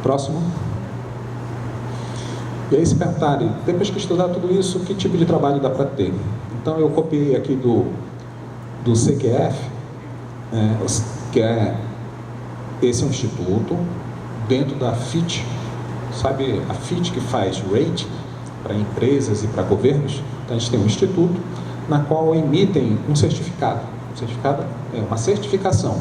Próximo. E aí se perguntarem, depois que estudar tudo isso, que tipo de trabalho dá para ter? Então eu copiei aqui do CQF, que esse é um instituto dentro da FIT, sabe a FIT que faz rating para empresas e para governos? Então a gente tem um instituto na qual emitem um certificado. O certificado é uma certificação.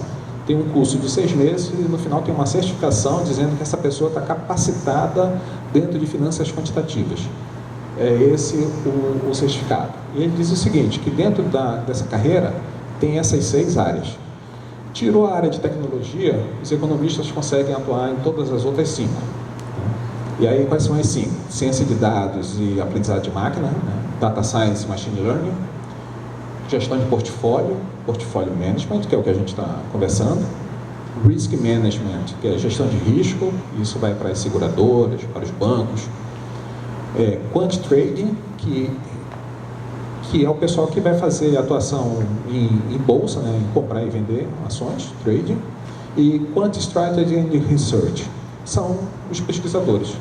Tem um curso de 6 meses e no final tem uma certificação dizendo que essa pessoa está capacitada dentro de finanças quantitativas. É esse o certificado. E ele diz o seguinte, que dentro dessa carreira tem essas 6 áreas. Tirou a área de tecnologia, os economistas conseguem atuar em todas as outras 5. E aí quais são as 5? Ciência de dados e aprendizado de máquina, né? Data Science e Machine Learning, gestão de portfólio management, que é o que a gente está conversando, risk management, que é gestão de risco, isso vai para as seguradoras, para os bancos, quant trading, que é o pessoal que vai fazer atuação em bolsa, né, em comprar e vender ações, trading, e quant strategy and research, são os pesquisadores.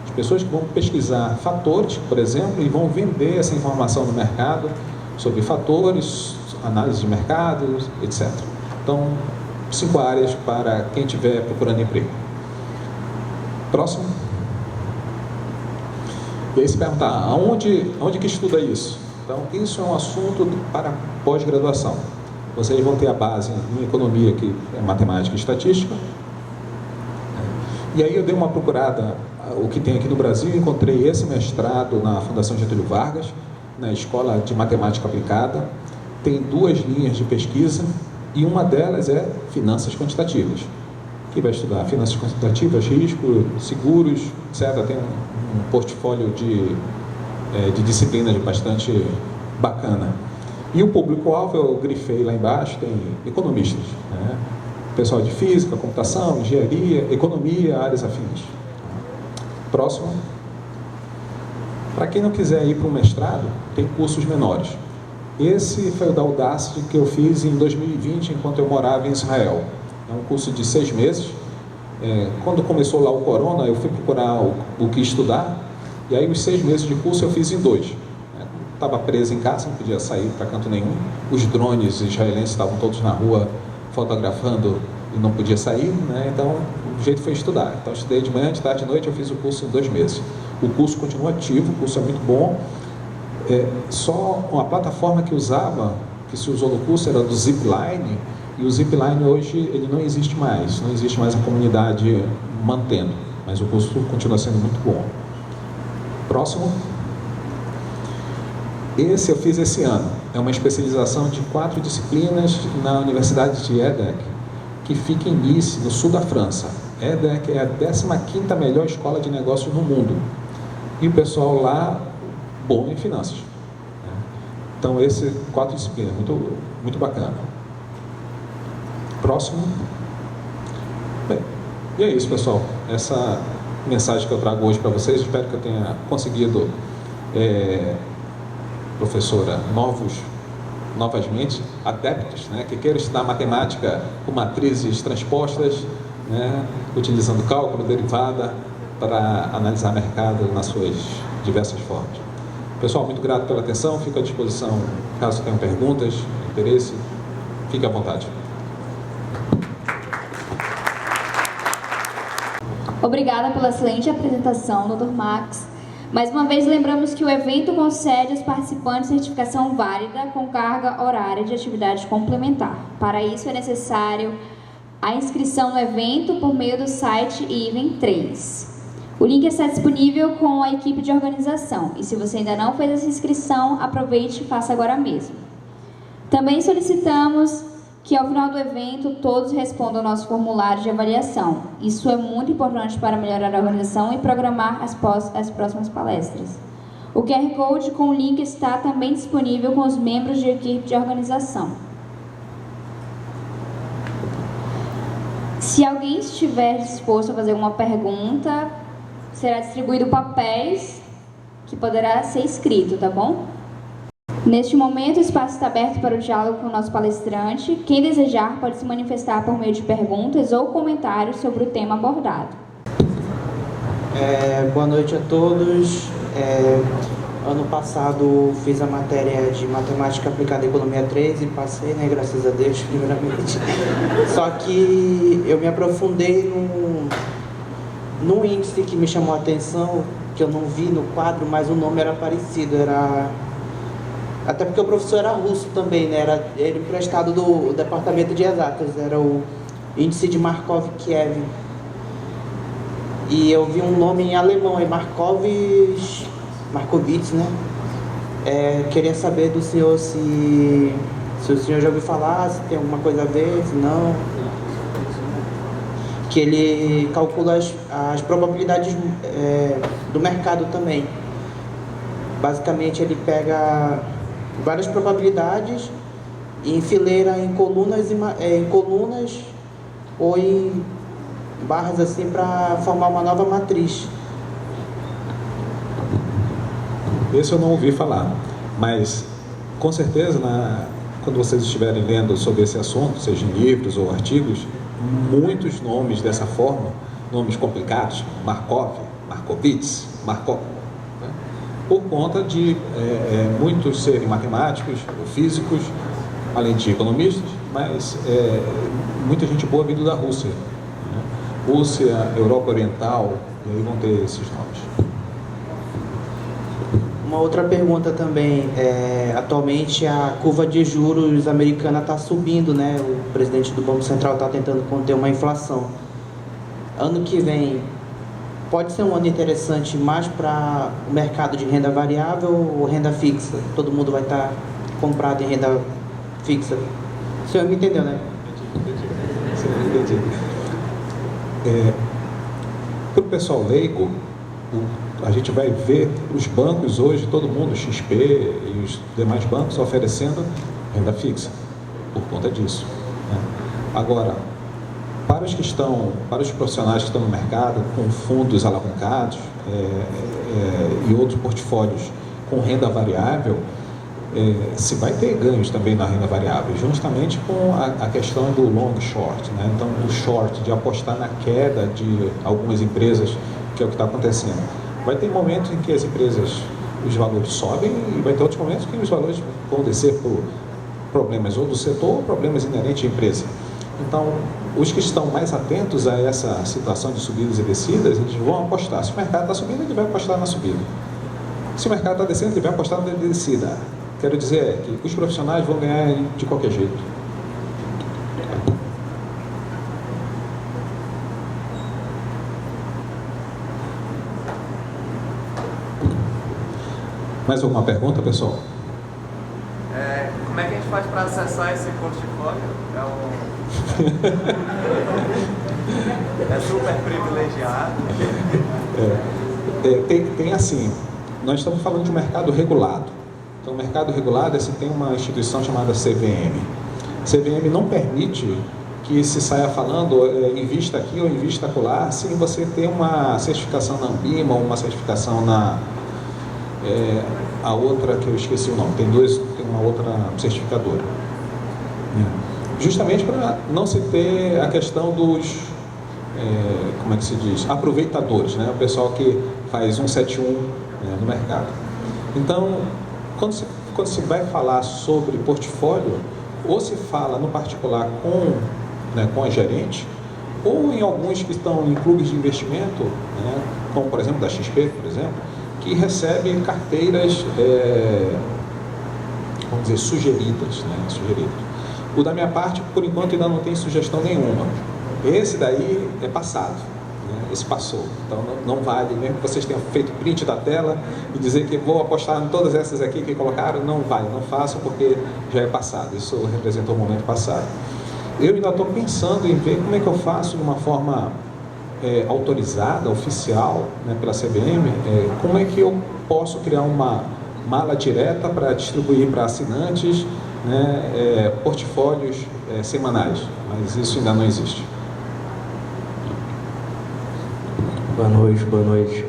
As pessoas que vão pesquisar fatores, por exemplo, e vão vender essa informação no mercado sobre fatores, análise de mercados, etc. Então, 5 áreas para quem estiver procurando emprego. Próximo. E aí se perguntar, onde que estuda isso? Então, isso é um assunto para pós-graduação. Vocês vão ter a base em economia, que é matemática e estatística. E aí eu dei uma procurada, o que tem aqui no Brasil, encontrei esse mestrado na Fundação Getúlio Vargas, na Escola de Matemática Aplicada. Tem 2 linhas de pesquisa e uma delas é finanças quantitativas, que vai estudar finanças quantitativas, risco, seguros, etc. Tem um portfólio de disciplinas bastante bacana. E o público-alvo, eu grifei lá embaixo, tem economistas, né? Pessoal de física, computação, engenharia, economia, áreas afins. Próximo. Para quem não quiser ir para o mestrado, tem cursos menores. Esse foi o da Udacity que eu fiz em 2020, enquanto eu morava em Israel. É um curso de 6 meses. Quando começou lá o corona, eu fui procurar o que estudar, e aí os 6 meses de curso eu fiz em 2. Estava preso em casa, não podia sair para canto nenhum. Os drones israelenses estavam todos na rua fotografando e não podia sair, né? Então o jeito foi estudar. Então eu estudei de manhã, de tarde, de noite, eu fiz o curso em 2 meses. O curso continua ativo, o curso é muito bom. Só uma plataforma que se usou no curso era do Zipline, e o Zipline hoje ele não existe mais a comunidade mantendo, mas o curso continua sendo muito bom. Próximo. Esse eu fiz esse ano, é uma especialização de 4 disciplinas na Universidade de EDHEC, que fica em Nice, no sul da França. EDHEC é a 15ª melhor escola de negócios no mundo, e o pessoal lá bom em finanças. Então, esse 4 disciplinas, muito, muito bacana. Próximo. Bem, e é isso, pessoal. Essa mensagem que eu trago hoje para vocês, espero que eu tenha conseguido, professora, novas mentes, adeptos, né, que queiram estudar matemática com matrizes transpostas, né, utilizando cálculo, derivada, para analisar mercado nas suas diversas formas. Pessoal, muito grato pela atenção, fico à disposição caso tenham perguntas, interesse, fique à vontade. Obrigada pela excelente apresentação, Dr. Max. Mais uma vez, lembramos que o evento concede aos participantes certificação válida com carga horária de atividade complementar. Para isso, é necessário a inscrição no evento por meio do site Even 3. O link está disponível com a equipe de organização, e se você ainda não fez essa inscrição, aproveite e faça agora mesmo. Também solicitamos que ao final do evento todos respondam ao nosso formulário de avaliação. Isso é muito importante para melhorar a organização e programar as próximas palestras. O QR Code com o link está também disponível com os membros de equipe de organização. Se alguém estiver disposto a fazer alguma pergunta, será distribuído papéis que poderá ser escrito, tá bom? Neste momento, o espaço está aberto para o diálogo com o nosso palestrante. Quem desejar pode se manifestar por meio de perguntas ou comentários sobre o tema abordado. Boa noite a todos. Ano passado fiz a matéria de Matemática Aplicada à Economia 3 e passei, né, graças a Deus, primeiramente. Só que eu me aprofundei num índice que me chamou a atenção, que eu não vi no quadro, mas o nome era parecido, até porque o professor era russo também, né? Era ele emprestado do departamento de exatas, era o índice de Markov-Kiev. E eu vi um nome em alemão, Markowitz, né? Queria saber do senhor se o senhor já ouviu falar, se tem alguma coisa a ver, se não. Que ele calcula as probabilidades do mercado também. Basicamente, ele pega várias probabilidades e enfileira em colunas ou em barras assim para formar uma nova matriz. Esse eu não ouvi falar, mas com certeza quando vocês estiverem lendo sobre esse assunto, seja em livros ou artigos, muitos nomes dessa forma, nomes complicados, Markowitz, Markov, né? Por conta de muitos serem matemáticos, físicos, além de economistas, mas muita gente boa vindo da Rússia, né? Rússia, Europa Oriental, e aí vão ter esses nomes. Uma outra pergunta também, atualmente a curva de juros americana está subindo, né? O presidente do Banco Central está tentando conter uma inflação. Ano que vem pode ser um ano interessante mais para o mercado de renda variável ou renda fixa? Todo mundo vai estar comprado em renda fixa. O senhor me entendeu, né? Entendi. Para o pessoal leigo, a gente vai ver os bancos hoje, todo mundo, XP e os demais bancos oferecendo renda fixa, por conta disso, né? Agora, para os profissionais que estão no mercado, com fundos alavancados e outros portfólios com renda variável, se vai ter ganhos também na renda variável, justamente com a questão do long short, né? Então, o short, de apostar na queda de algumas empresas, que é o que está acontecendo. Vai ter momentos em que as empresas, os valores sobem, e vai ter outros momentos em que os valores vão descer por problemas ou do setor ou problemas inerentes à empresa. Então, os que estão mais atentos a essa situação de subidas e descidas, eles vão apostar. Se o mercado está subindo, ele vai apostar na subida. Se o mercado está descendo, ele vai apostar na descida. Quero dizer que os profissionais vão ganhar de qualquer jeito. Mais alguma pergunta, pessoal? Como é que a gente faz para acessar esse portfólio? É super privilegiado. Tem assim, nós estamos falando de um mercado regulado. Então, o mercado regulado tem uma instituição chamada CVM. CVM não permite que se saia falando invista aqui ou invista acolá, sem você ter uma certificação na Anbima ou uma certificação a outra que eu esqueci o nome, tem uma outra certificadora. Justamente para não se ter a questão dos, como é que se diz, aproveitadores, né? O pessoal que faz 171 no mercado. Então, quando se vai falar sobre portfólio, ou se fala no particular com a gerente, ou em alguns que estão em clubes de investimento, né? Como por exemplo da XP, por exemplo, que recebe carteiras, vamos dizer, sugeridas, né? O da minha parte, por enquanto, ainda não tem sugestão nenhuma. Esse daí é passado, né? Esse passou. Então não vale, mesmo que vocês tenham feito print da tela e dizer que vou apostar em todas essas aqui que colocaram, não vale, não façam, porque já é passado. Isso representou um momento passado. Eu ainda estou pensando em ver como é que eu faço de uma forma autorizada, oficial, né, pela CVM, como é que eu posso criar uma mala direta para distribuir para assinantes, né, portfólios semanais? Mas isso ainda não existe. Boa noite.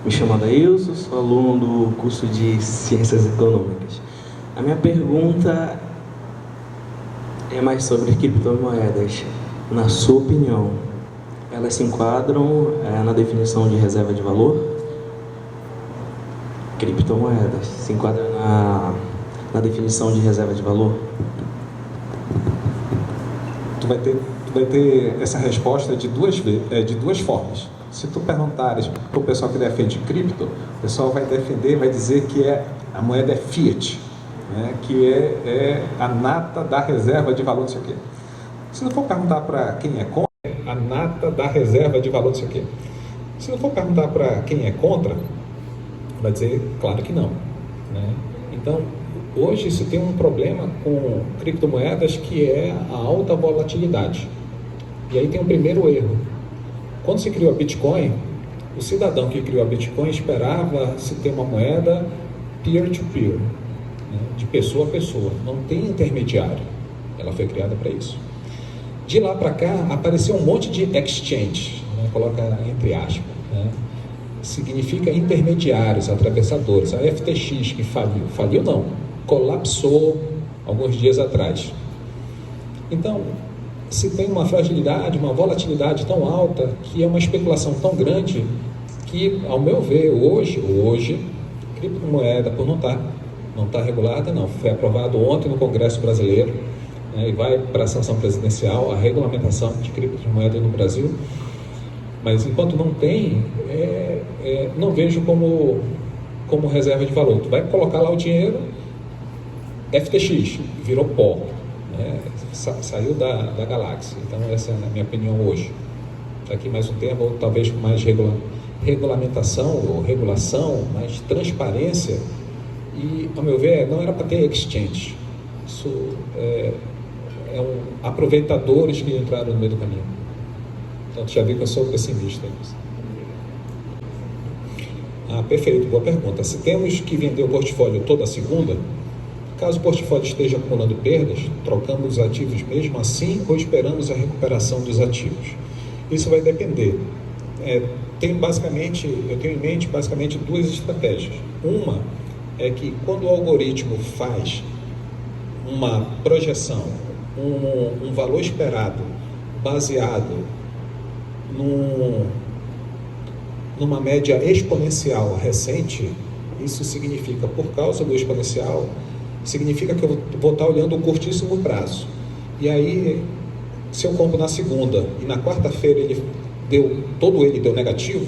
Me chamo Adailson, sou aluno do curso de Ciências Econômicas. A minha pergunta é mais sobre criptomoedas. Na sua opinião, elas se enquadram na definição de reserva de valor? Criptomoedas se enquadram na definição de reserva de valor? Tu vai ter essa resposta de duas formas. Se tu perguntares para o pessoal que defende cripto, o pessoal vai dizer que a moeda é fiat, né, que é a nata da reserva de valor, não sei o quê. Se não for perguntar para quem é contra, a nata da reserva de valor, não sei o quê. Se não for perguntar para quem é contra, vai dizer, claro que não, né? Então, hoje se tem um problema com criptomoedas que é a alta volatilidade. E aí tem o primeiro erro. Quando se criou a Bitcoin, o cidadão que criou a Bitcoin esperava se ter uma moeda peer-to-peer, né, de pessoa a pessoa, não tem intermediário. Ela foi criada para isso. De lá para cá, apareceu um monte de exchange, né, coloca entre aspas, né, significa intermediários, atravessadores. A FTX que faliu não, colapsou alguns dias atrás. Então, se tem uma fragilidade, uma volatilidade tão alta, que é uma especulação tão grande, que, ao meu ver, hoje criptomoeda, por não tá regulada, não, foi aprovado ontem no Congresso Brasileiro, né, e vai para a sanção presidencial a regulamentação de criptomoeda no Brasil, mas enquanto não tem, não vejo como reserva de valor. Tu vai colocar lá o dinheiro, FTX, virou pó, né? Saiu da galáxia. Então essa é a minha opinião hoje. Daqui mais um tempo, ou talvez com mais regulamentação ou regulação, mais transparência, e, ao meu ver, não era para ter exchange. Isso aproveitadores que entraram no meio do caminho. Então, já vi que eu sou pessimista. Perfeito, boa pergunta. Se temos que vender o portfólio toda segunda, caso o portfólio esteja acumulando perdas, trocamos os ativos mesmo assim ou esperamos a recuperação dos ativos? Isso vai depender. Eu tenho em mente basicamente duas estratégias. Uma é que quando o algoritmo faz uma projeção, um valor esperado baseado numa média exponencial recente, isso significa, por causa do exponencial, significa que eu vou estar olhando o curtíssimo prazo. E aí, se eu compro na segunda e na quarta-feira ele deu negativo,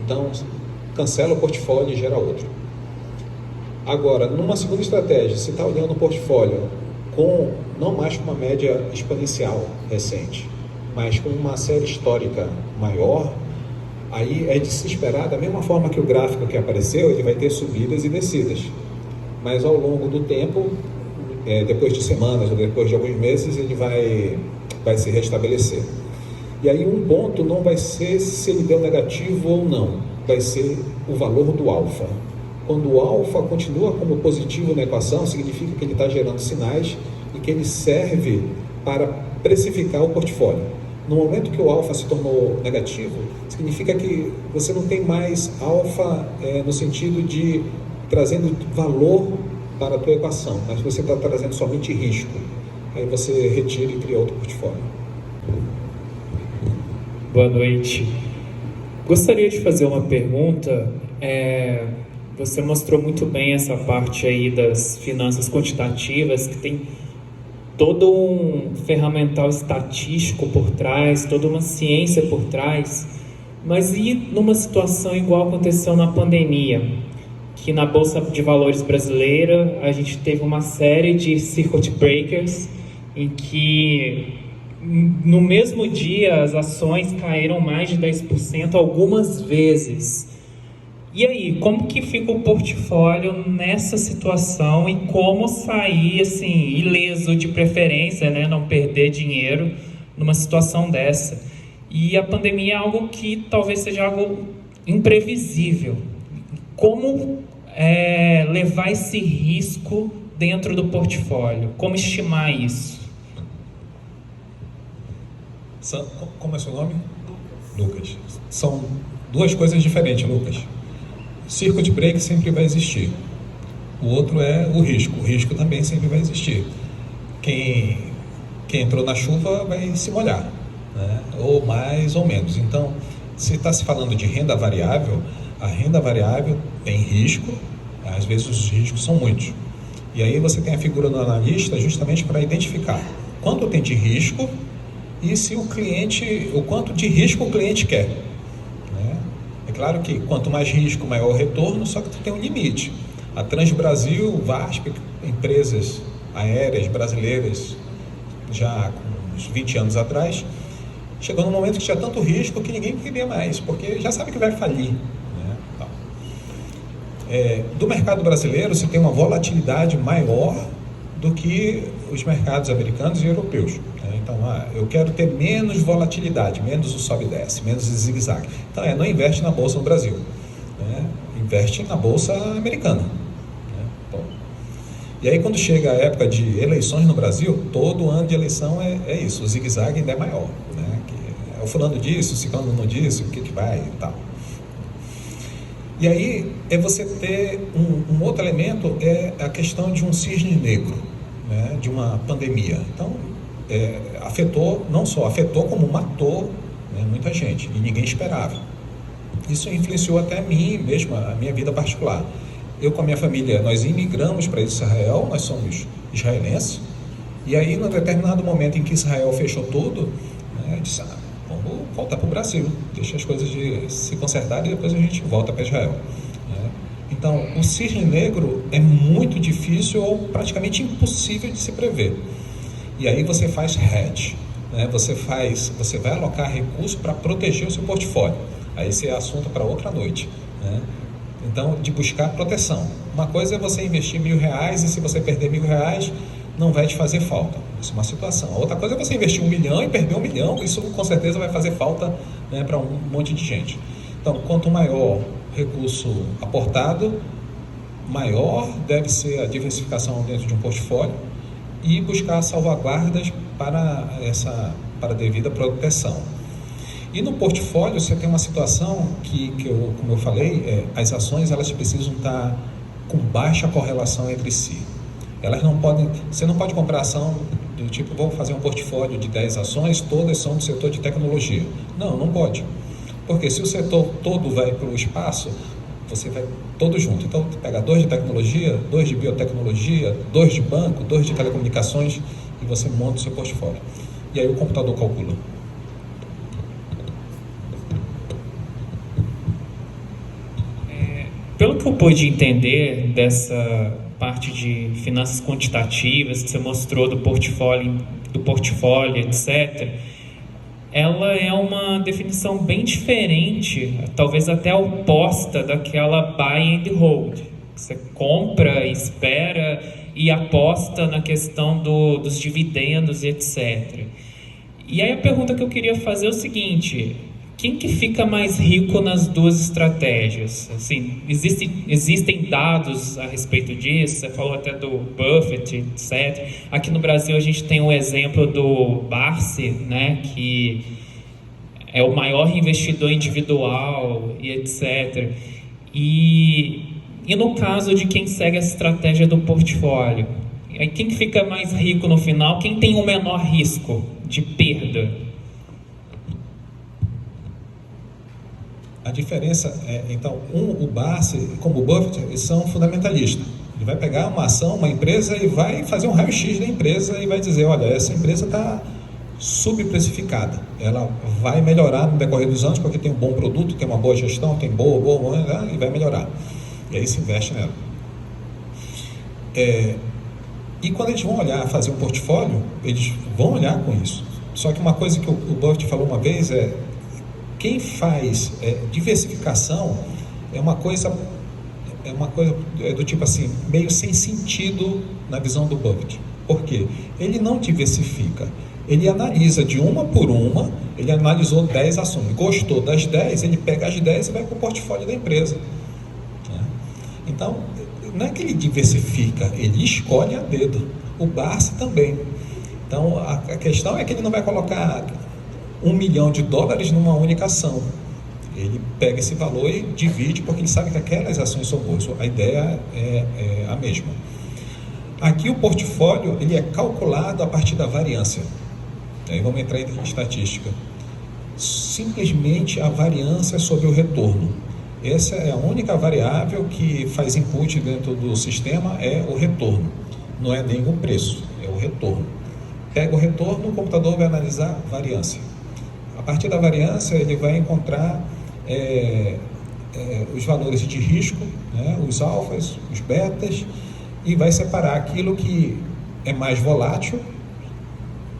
então cancela o portfólio e gera outro. Agora, numa segunda estratégia, se está olhando o portfólio não mais com uma média exponencial recente, mas com uma série histórica maior, aí é de se esperar, da mesma forma que o gráfico que apareceu, ele vai ter subidas e descidas. Mas ao longo do tempo, depois de semanas ou depois de alguns meses, ele vai se restabelecer. E aí um ponto não vai ser se ele deu negativo ou não, vai ser o valor do alfa. Quando o alfa continua como positivo na equação, significa que ele está gerando sinais e que ele serve para precificar o portfólio. No momento que o alfa se tornou negativo, significa que você não tem mais alfa no sentido de trazendo valor para a tua equação, mas você está trazendo somente risco. Aí você retira e cria outro portfólio. Boa noite. Gostaria de fazer uma pergunta. Você mostrou muito bem essa parte aí das finanças quantitativas, que tem todo um ferramental estatístico por trás, toda uma ciência por trás. Mas e numa situação igual aconteceu na pandemia, que na Bolsa de Valores brasileira a gente teve uma série de circuit breakers em que no mesmo dia as ações caíram mais de 10% algumas vezes. E aí, como que fica o portfólio nessa situação e como sair assim, ileso de preferência, né? Não perder dinheiro numa situação dessa? E a pandemia é algo que talvez seja algo imprevisível. Como levar esse risco dentro do portfólio? Como estimar isso? Como é seu nome? Lucas. São duas coisas diferentes, Lucas. Circuit break sempre vai existir. O outro é o risco. O risco também sempre vai existir. Quem entrou na chuva vai se molhar, né? Ou mais ou menos. Então, se está se falando de renda variável, a renda variável tem risco, às vezes os riscos são muitos. E aí você tem a figura do analista justamente para identificar quanto tem de risco e se o quanto de risco o cliente quer, né? É claro que quanto mais risco, maior o retorno, só que tem um limite. A Transbrasil, VASP, empresas aéreas brasileiras, já com uns 20 anos atrás, chegou num momento que tinha tanto risco que ninguém queria mais, porque já sabe que vai falir, né? Do mercado brasileiro, você tem uma volatilidade maior do que os mercados americanos e europeus, né? Então, eu quero ter menos volatilidade, menos o sobe e desce, menos o zigue-zague. Então, não investe na bolsa no Brasil, né? Investe na bolsa americana, né? Bom, e aí, quando chega a época de eleições no Brasil, todo ano de eleição é isso, o zigue-zague ainda é maior, né? O fulano disse, o ciclano não disse, o que vai e tal. E aí é você ter um outro elemento, é a questão de um cisne negro, né? De uma pandemia. Então, não só afetou, como matou, né, muita gente, e ninguém esperava. Isso influenciou até mim mesmo, a minha vida particular. Eu com a minha família, nós imigramos para Israel, nós somos israelenses, e aí, num determinado momento em que Israel fechou tudo, né, eu disse, vamos voltar para o Brasil, deixa as coisas se consertarem e depois a gente volta para Israel, né? Então, o cisne negro é muito difícil ou praticamente impossível de se prever. E aí você faz hedge, né? Você vai alocar recursos para proteger o seu portfólio. Aí esse é assunto para outra noite, né? Então, de buscar proteção. Uma coisa é você investir R$1.000 e se você perder R$1.000, não vai te fazer falta. Isso é uma situação. A outra coisa é você investir R$1 milhão e perder R$1 milhão. Isso com certeza vai fazer falta, né, para um monte de gente. Então, quanto maior recurso aportado, maior deve ser a diversificação dentro de um portfólio e buscar salvaguardas para a devida proteção. E no portfólio você tem uma situação como eu falei, as ações elas precisam estar com baixa correlação entre si. Elas não podem, você não pode comprar ação do tipo, vou fazer um portfólio de 10 ações, todas são do setor de tecnologia. Não pode. Porque se o setor todo vai para o espaço, você vai todo junto. Então, pega 2 de tecnologia, 2 de biotecnologia, 2 de banco, 2 de telecomunicações e você monta o seu portfólio. E aí o computador calcula. Pelo que eu pude entender dessa parte de finanças quantitativas que você mostrou do portfólio, etc., ela é uma definição bem diferente, talvez até oposta daquela buy and hold. Você compra, espera e aposta na questão dos dividendos e etc. E aí a pergunta que eu queria fazer é o seguinte: quem que fica mais rico nas duas estratégias? Assim, existem dados a respeito disso? Você falou até do Buffett, etc. Aqui no Brasil a gente tem um exemplo do Barsi, né, que é o maior investidor individual e etc. E no caso de quem segue essa estratégia do portfólio, quem que fica mais rico no final? Quem tem o menor risco de perda? A diferença então, o Barsi, como o Buffett, eles são fundamentalistas. Ele vai pegar uma ação, uma empresa e vai fazer um raio-x da empresa e vai dizer, olha, essa empresa está subprecificada. Ela vai melhorar no decorrer dos anos porque tem um bom produto, tem uma boa gestão, tem boa, e vai melhorar. E aí se investe nela. E quando eles vão olhar, fazer um portfólio, eles vão olhar com isso. Só que uma coisa que o Buffett falou uma vez quem faz diversificação é uma coisa do tipo assim, meio sem sentido na visão do Buffett. Por quê? Ele não diversifica, ele analisa de uma por uma, ele analisou 10 ações, gostou das 10, ele pega as 10 e vai para o portfólio da empresa. Então, não é que ele diversifica, ele escolhe a dedo. O Barsi também. Então, a questão é que ele não vai colocar $1 milhão numa única ação. Ele pega esse valor e divide, porque ele sabe que aquelas ações são boas. A ideia é a mesma. Aqui o portfólio ele é calculado a partir da variância. Aí vamos entrar em estatística. Simplesmente a variância sobre o retorno. Essa é a única variável que faz input dentro do sistema, é o retorno. Não é nem o preço, é o retorno. Pega o retorno, o computador vai analisar a variância. A partir da variância, ele vai encontrar os valores de risco, né, os alfas, os betas, e vai separar aquilo que é mais volátil,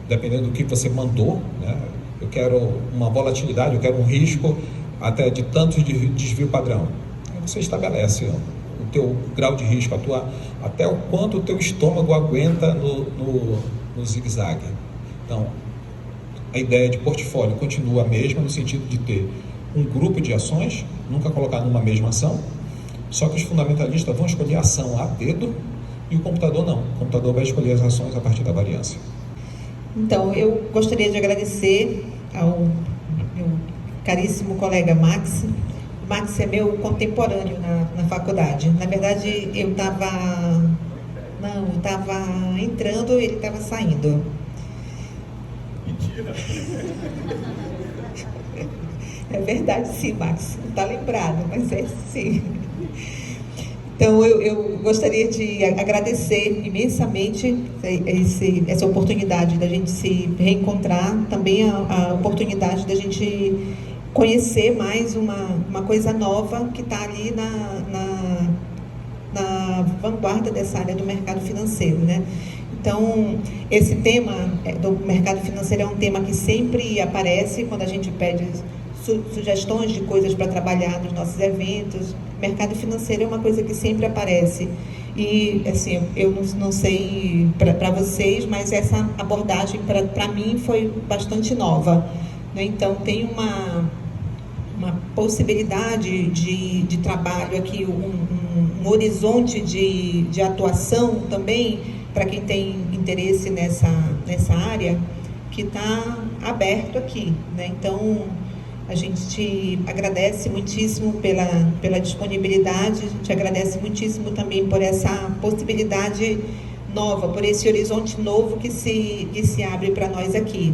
dependendo do que você mandou, né? Eu quero uma volatilidade, eu quero um risco até de tantos de desvio padrão. Aí você estabelece o teu grau de risco, até o quanto o teu estômago aguenta no zigue-zague. Então, a ideia de portfólio continua a mesma, no sentido de ter um grupo de ações, nunca colocar numa mesma ação, só que os fundamentalistas vão escolher a ação a dedo e o computador não. O computador vai escolher as ações a partir da variância. Então, eu gostaria de agradecer ao meu caríssimo colega Max. O Max é meu contemporâneo na faculdade. Na verdade, eu estava entrando, ele estava saindo. Mentira! É verdade, sim, Max. Não está lembrado, mas é sim. Então, eu gostaria de agradecer imensamente essa oportunidade da gente se reencontrar, também a oportunidade da gente conhecer mais uma coisa nova que está ali na vanguarda dessa área do mercado financeiro, né? Então, esse tema do mercado financeiro é um tema que sempre aparece quando a gente pede sugestões de coisas para trabalhar nos nossos eventos. Mercado financeiro é uma coisa que sempre aparece. E, assim, eu não sei para vocês, mas essa abordagem para mim foi bastante nova, né? Então, tem uma possibilidade de trabalho aqui, um horizonte de atuação também, para quem tem interesse nessa área, que está aberto aqui, né? Então, a gente te agradece muitíssimo pela disponibilidade, a gente agradece muitíssimo também por essa possibilidade nova, por esse horizonte novo que se abre para nós aqui.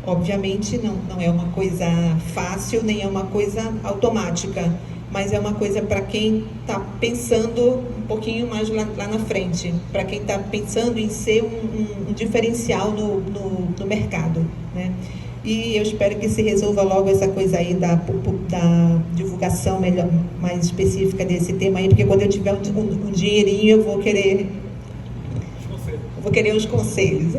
Obviamente não é uma coisa fácil, nem é uma coisa automática, mas é uma coisa para quem está pensando um pouquinho mais lá na frente, para quem está pensando em ser um diferencial no mercado, né? E eu espero que se resolva logo essa coisa aí da divulgação melhor, mais específica desse tema aí, porque quando eu tiver um dinheirinho eu vou querer os conselhos.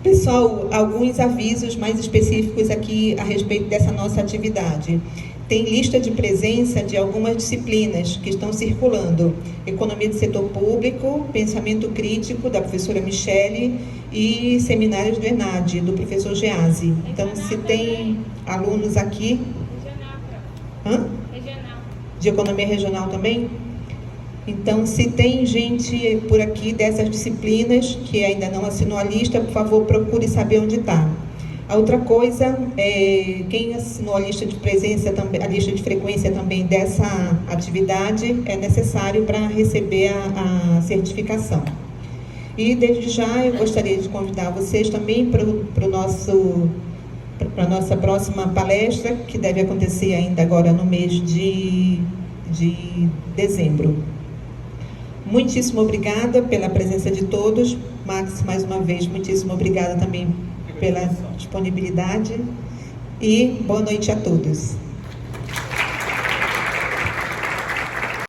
Pessoal, alguns avisos mais específicos aqui a respeito dessa nossa atividade. Tem lista de presença de algumas disciplinas que estão circulando. Economia do Setor Público, Pensamento Crítico, da professora Michele, e Seminários do ENAD, do professor Geazi. Então, se tem alunos aqui... Regional. De Economia Regional também? Então, se tem gente por aqui dessas disciplinas que ainda não assinou a lista, por favor, procure saber onde está. A outra coisa, quem assinou a lista de presença, a lista de frequência também dessa atividade, é necessário para receber a certificação. E desde já eu gostaria de convidar vocês também para a nossa próxima palestra, que deve acontecer ainda agora no mês de dezembro. Muitíssimo obrigada pela presença de todos. Max, mais uma vez, muitíssimo obrigada também pela disponibilidade e boa noite a todos.